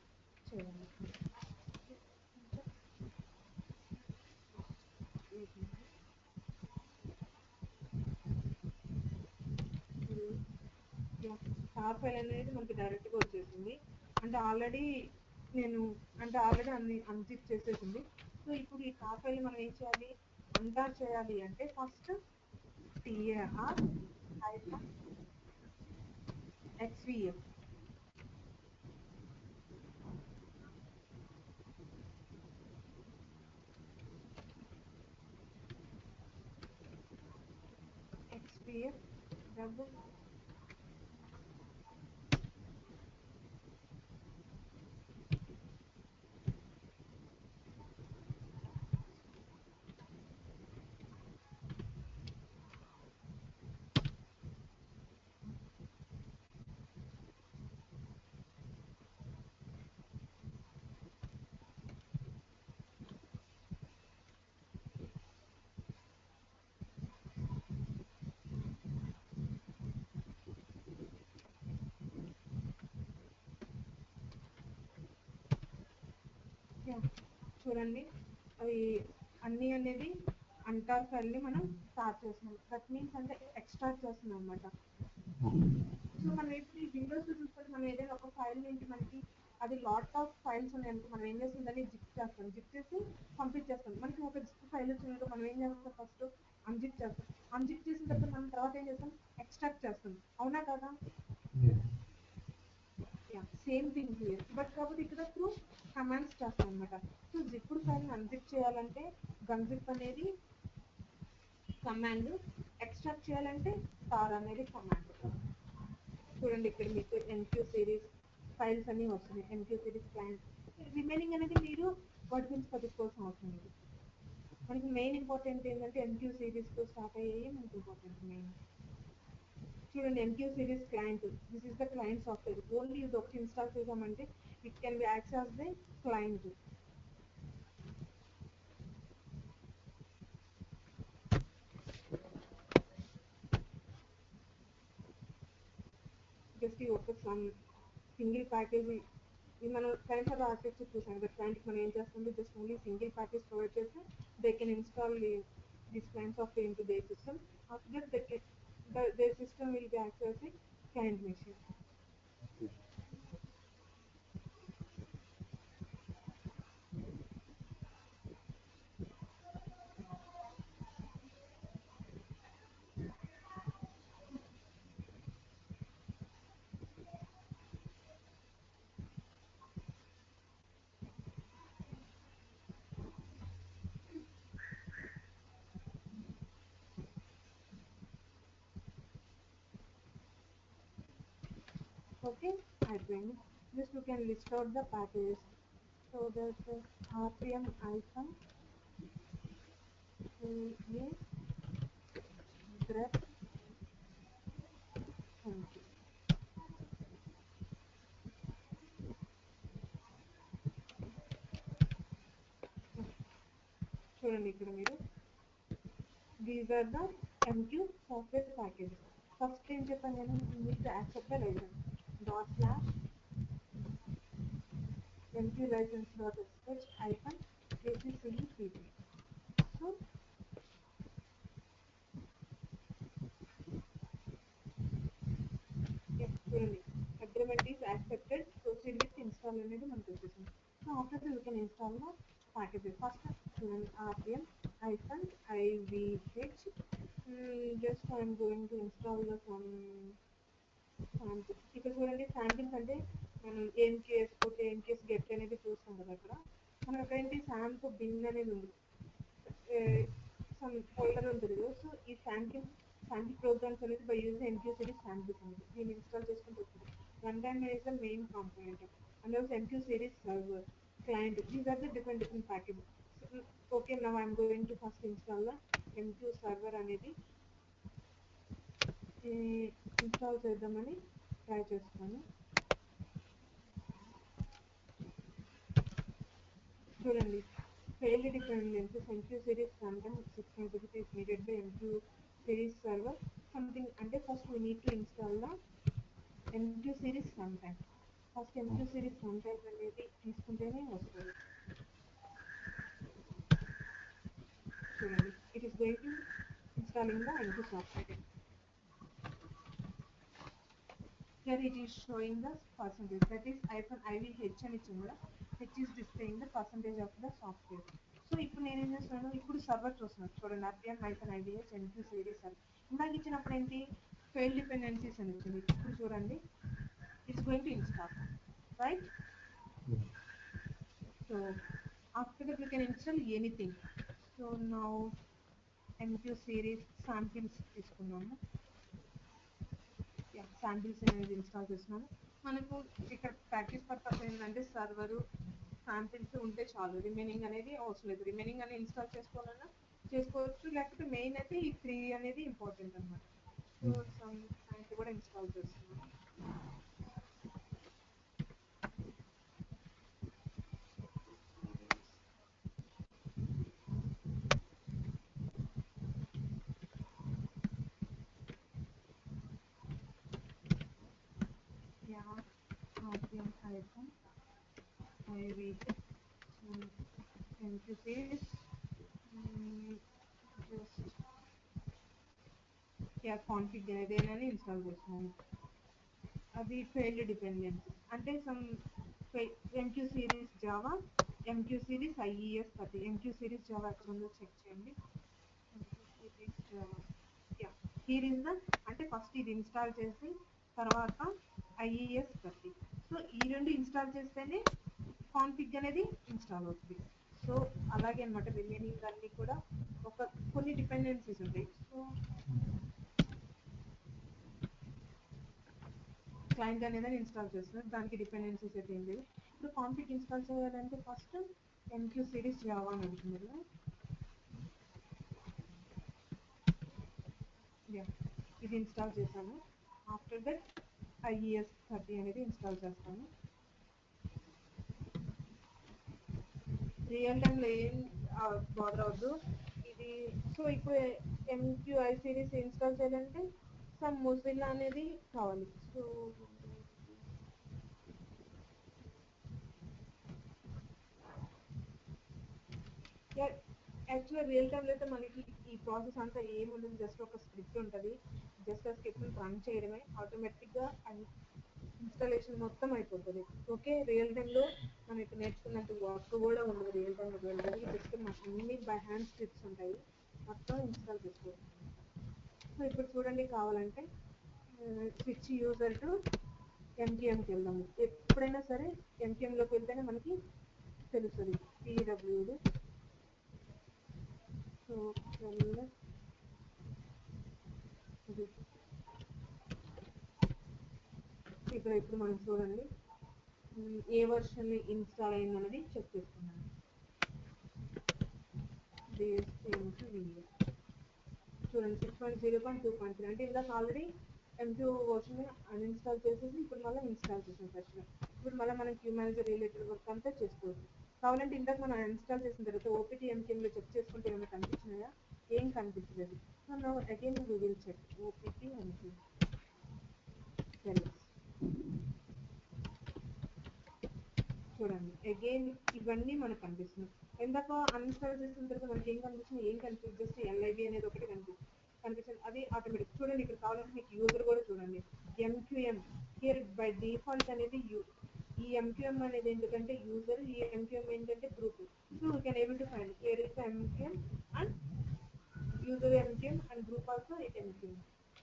Torr file అనేది మనకి డైరెక్ట్గా వచ్చేసింది. అంటే already అన్ని అన్జిప్ చేసేసింది. సో ఇప్పుడు ఈ టార్ ఫైల్ మనం ఏం చేయాలి, అన్టార్ చేయాలి అంటే ఫస్ట్ -xvf డబుల్ చూడండి అవి అన్నీ అనేది అన్టార్ ఫైల్ని మనం స్టార్ట్ చేస్తున్నాం. దట్ మీన్స్ అంటే ఎక్స్ట్రాక్ట్ చేస్తున్నాం అనమాట. సో మనం ఇప్పుడు ఈ విండోస్ చూసుకుంటే మనం ఏదైనా ఒక ఫైల్ నుంచి మనకి అది లాట్ ఆఫ్ ఫైల్స్ ఉన్నాయనుకో మనం ఏం చేస్తాం, దాన్ని జిప్ చేసి పంపించేస్తాం. మనకి ఒక జిప్ ఫైల్ వచ్చినట్టు మనం ఏం చేస్తాం, ఫస్ట్ అన్జిప్ చేస్తాం. అన్జిప్ చేసిన తర్వాత మనం తర్వాత ఏం చేస్తాం, ఎక్స్ట్రాక్ట్ చేస్తాం. అవునా కదా? Same thing here. బట్ కాకపోతే ఇక్కడ త్రూ కమాండ్స్ చేస్తాం అనమాట. సో జిప్పుడు ఫైల్ని అన్జిప్ చేయాలంటే గన్జిప్ అనేది కమాండ్, ఎక్స్ట్రాక్ట్ చేయాలంటే టార్ అనేది కమాండ్. చూడండి ఇక్కడ మీకు MQ సిరీస్ ఫైల్స్ అన్నీ వస్తున్నాయి. MQ సిరీస్ క్లయింట్ రిమైనింగ్ అనేది మీరు వాటి గురించి పట్టించుకోవాల్సిన అవసరం లేదు. మనకి మెయిన్ ఇంపార్టెంట్ ఏంటంటే MQ సిరీస్తో స్టార్ట్ అయ్యేవి మనకి ఇంపార్టెంట్ మెయిన్. చూడండి MQ series client, this is the client software. Only ఇది ఒకటి ఇన్స్టాల్ చేసామంటే it can B axe as the client. Just ఈ ఒక సింగిల్ ప్యాకేజ్, ఇది మనం క్లయింట్ సర్వర్ ఆర్కిటెక్చర్ చూసాం కదా, క్లయింట్కి మనం ఏం చేస్తుంది, just only single package provide చేస్తే they can install this client software into their system. After that their system will be accessing client machine. Okay, admin. Just you can list out the packages. So there's the RPM icon, a grep, thank you. చూడండి ఇక్కడ మీరు, these are the MQ software packages. First ఏం చెప్పాను నేను, మీకు accept the license // MQ license.sh icon ACCEPP. So చూడండి, agreement is accepted, proceed with install అనేది మనకు వచ్చేసింది. So after that you can install the packages. First చూడండి, RPM icon IVH. Just I'm going to install the samples. ఇక్కడ చూడండి, samples అంటే మనం AMQS పోతే AMQS గెట్ అనేది చూస్తాం కదా, అక్కడ మనం ఏంటి శాంపు బిన్ అనేది ఉంది, సమ్ ఫోల్డర్ ఉంటుంది కదా. సో ఈ శాంపిల్ ప్రోగ్రామ్స్ అనేది by use MQ series samples అనేది దీన్ని ఇన్స్టాల్ చేసుకుంటూ వస్తుంది. Run time is the main component, and also MQ series server, client. These are the different packages. So, okay, now I'm going to first install the MQ server అనేది install చేద్దామని try చేస్తాను. చూడండి, fairly dependencies MQ series runtime 6.0 is needed by MQ series server. Something అంటే first we need to install the MQ series runtime. First MQ series runtime అనేది తీసుకుంటేనే వస్తుంది. చూడండి, it is going to installing the MQ software. Here it is showing the percentage, that is -IVH అని ఇచ్చింది కదా, H is displaying the percentage of the software. So ఇప్పుడు నేను ఏం చేస్తున్నాను, ఇప్పుడు సర్వర్ చూస్తున్నాను. చూడండి, RPM -IVH MQ series server. ఇందాక ఇచ్చినప్పుడు ఏంటి, ఫెయిల్ డిపెండెన్సీస్ అని వచ్చింది. ఇప్పుడు చూడండి, it's going to install, right? So after that you can install anything. So now MQ series samples తీసుకున్నాము. శాంపిల్స్ అనేది ఇన్స్టాల్ చేస్తున్నాను. మనకు ఇక్కడ ప్రాక్టీస్ పర్పస్ ఏంటంటే సర్వరు శాంపిల్స్ ఉంటే చాలు, రిమైనింగ్ అనేది అవసరం లేదు. రిమైనింగ్ అనేది ఇన్స్టాల్ చేసుకోవాలన్నా చేసుకోవచ్చు, లేకపోతే మెయిన్ అయితే ఈ 3 అనేది ఇంపార్టెంట్ అనమాట. సో సమ్ శాంపిల్ కూడా ఇన్స్టాల్ చేస్తున్నాను. RPM icon IVH MQ series just config అనేది ఇన్స్టాల్ చేస్తున్నాను. అది ఫెయిల్డ్ డిపెండెన్సీ అంటే some MQ series Java, MQ series IES 30. MQ series Java ఎక్కడ ఉందో చెక్ చేయండి. హియర్ ఇస్ ద, అంటే ఫస్ట్ ఇది ఇన్స్టాల్ చేసి తర్వాత IES 30. సో ఈ రెండు ఇన్స్టాల్ చేస్తేనే కాన్ఫిగ్ అనేది ఇన్స్టాల్ అవుతుంది. సో అలాగే అనమాట, రిమైనింగ్ అన్ని కూడా కొన్ని డిపెండెన్సీస్ ఉంటాయి. సో క్లయింట్ అనేది ఇన్స్టాల్ చేస్తున్నారు, దానికి డిపెండెన్సీస్ అయితే ఏం లేదు. ఇప్పుడు కాన్ఫిగ్ ఇన్స్టాల్ చేయాలంటే ఫస్ట్ MQ సిరీస్ జావా అని అడుగుతుంది కదా, ఇది ఇన్స్టాల్ చేశాను. ఆఫ్టర్ దట్ IES 30 అనేది ఇన్స్టాల్ చేస్తాను. రియల్ టైంలో ఏం బాదర్ అవద్దు ఇది. సో ఇప్పుడు MQI సిరీస్ ఇన్స్టాల్ చేయాలంటే సమ్ మొజిల్లా అనేది కావాలి. సో యాక్చువల్గా రియల్ టైంలో అయితే మనకి ఈ ప్రాసెస్ అంతా ఏముండదు, జస్ట్ ఒక స్క్రిప్ట్ ఉంటుంది. జస్ట్ ఆ స్క్రిప్ట్ని రన్ చేయడమే, ఆటోమేటిక్గా ఇన్స్టాలేషన్ మొత్తం అయిపోతుంది. ఓకే, రియల్ టైంలో మనం ఇప్పుడు నేర్చుకున్నంత వర్క్ కూడా ఉండదు. రియల్ టైంలో వెళ్ళడానికి జస్ట్ అన్ని బై హ్యాండ్ స్క్రిప్ట్స్ ఉంటాయి, మొత్తం ఇన్స్టాల్ చేసుకోవచ్చు. సో ఇప్పుడు చూడండి, కావాలంటే స్విచ్ యూజర్ టు MQMకి వెళ్దాము. ఎప్పుడైనా సరే MQMలోకి వెళ్తేనే మనకి తెలుస్తుంది PWD. సో ఇప్పుడు మనం చూడండి ఏ వర్షన్ ఇన్స్టాల్ అయిందన్నది చెక్ చేసుకున్నాను. చూడండి 6.0.2.3 అంటే ఇందాక ఆల్రెడీ MQ వర్షన్ అన్ఇన్స్టాల్ చేసేసి ఇప్పుడు మళ్ళీ ఇన్స్టాల్ చేసాం ఫ్రెష్గా. ఇప్పుడు మళ్ళీ మనం క్యూ మేనేజర్ రిలేటెడ్ వర్క్ అంతా చేసుకోవచ్చు. కావాలంటే ఇందాక మనం ఇన్స్టాల్ చేసిన తర్వాత OPT MQMలో చెక్ చేసుకుంటే ఏమైనా కనిపించినాయా? ఏం కనిపించలేదు. So now again we will check OPT MQM. చూడండి అగైన్ ఇవన్నీ మనకు కనిపిస్తుంది. ఇందాక అన్ఇన్స్టాల్ చేసిన తర్వాత మనకి ఏం కనిపిస్తుంది? ఏం కనిపిస్తుంది? జస్ట్ LIB అనేది ఒకటి కనిపిస్తుంది, అది ఆటోమేటిక్. చూడండి ఇక్కడ కావాలంటే మీకు యూజర్ కూడా చూడండి, MQM హియర్ బై డిఫాల్ట్ అనేది ఈ MQM అనేది ఎందుకంటే యూజర్, ఈ MQM ఏంటంటే group. So we can able to find here is MQM and user MQM and group also it MQM.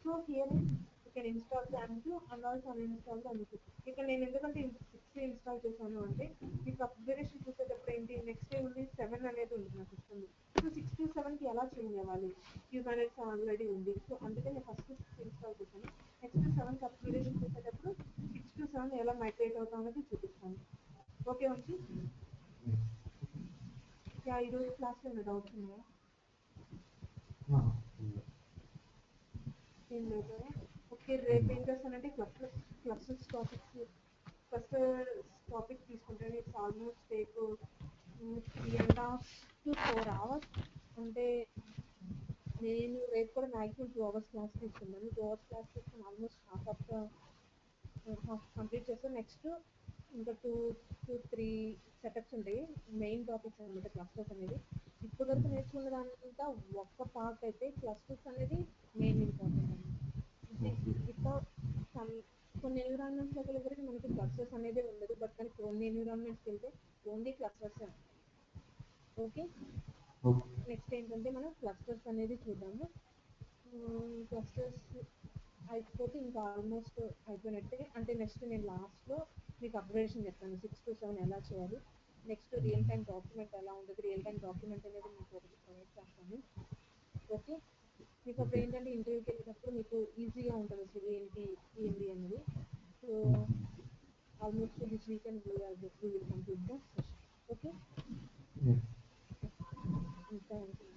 So here you can install the MQ and also uninstall the MQ. ఇక్కడ నేను ఎందుకంటే 6 install చేశాను అంటే మీకు upgradation చూసేటప్పుడు ఏంటి, next ఉంది 7 అనేది ఉంది నా సిస్టమ్. సో 6 to 7కి ఎలా చేంజ్ అవ్వాలి? క్యూ మేనేజర్ ఆల్రెడీ ఉంది, సో అందుకే నేను ఫస్ట్ 6 ఇన్స్టాల్ చేశాను. నెక్స్ట్ 7కి అప్గ్రేడేషన్ చూసేటప్పుడు 6 to 7 ఎలా మైగ్రేట్ అవుతాం అనేది చూపిస్తాను. ఓకే వంశీ, ఈరోజు క్లాస్లో ఏమైనా డౌట్స్ ఉన్నాయా? ఏం లేదు. ఓకే, రేపు ఏం చేస్తానంటే క్లస్టర్స్ టాపిక్ తీసుకుంటాను. It's almost take 3.5 to 4 hours. అంటే నేను రేపు కూడా మ్యాక్సిమం 2 hours క్లాస్ తీసుకున్నాను. 2 hours క్లాస్ తీసుకుని ఆల్మోస్ట్ హాఫ్ కంప్లీట్ చేస్తాను. నెక్స్ట్ ఇంకా 2-3 సెటప్స్ ఉంటాయి, మెయిన్ టాపిక్స్ అనమాట క్లస్టర్స్ అనేది. ఇప్పటి వరకు నేర్చుకున్న దాంతా ఒక్క పార్ట్ అయితే క్లస్టర్స్ అనేది మెయిన్ ఇంపార్టెంట్ అనమాట. కొన్ని ఎన్విరాన్మెంట్స్లోకి వెళ్ళేసరికి మనకి క్లస్టర్స్ అనేది ఉండదు, బట్ కానీ కొన్ని ఎన్విరాన్మెంట్స్కి వెళ్తే ఓన్లీ క్లస్టర్స్. ఓకే, నెక్స్ట్ ఏంటంటే మనం క్లస్టర్స్ అనేది చూద్దాము. క్లస్టర్స్ అయిపోతే ఇంకా ఆల్మోస్ట్ అయిపోయినట్టే. అంటే నెక్స్ట్ నేను లాస్ట్లో మీకు అప్గ్రేడేషన్ చెప్తాను, 6 to 7 ఎలా చేయాలి. నెక్స్ట్ రియల్ టైం డాక్యుమెంట్ ఎలా ఉంటుంది, రియల్ టైం డాక్యుమెంట్ అనేది మీకు ఒకటి ప్రొవైడ్ చేస్తాను. ఓకే, మీకు అప్పుడు ఏంటంటే ఇంటర్వ్యూకి వెళ్ళేటప్పుడు మీకు ఈజీగా ఉంటుంది అసలు ఏంటి అనేది. So almost this weekend we will complete the session. Okay, thank you.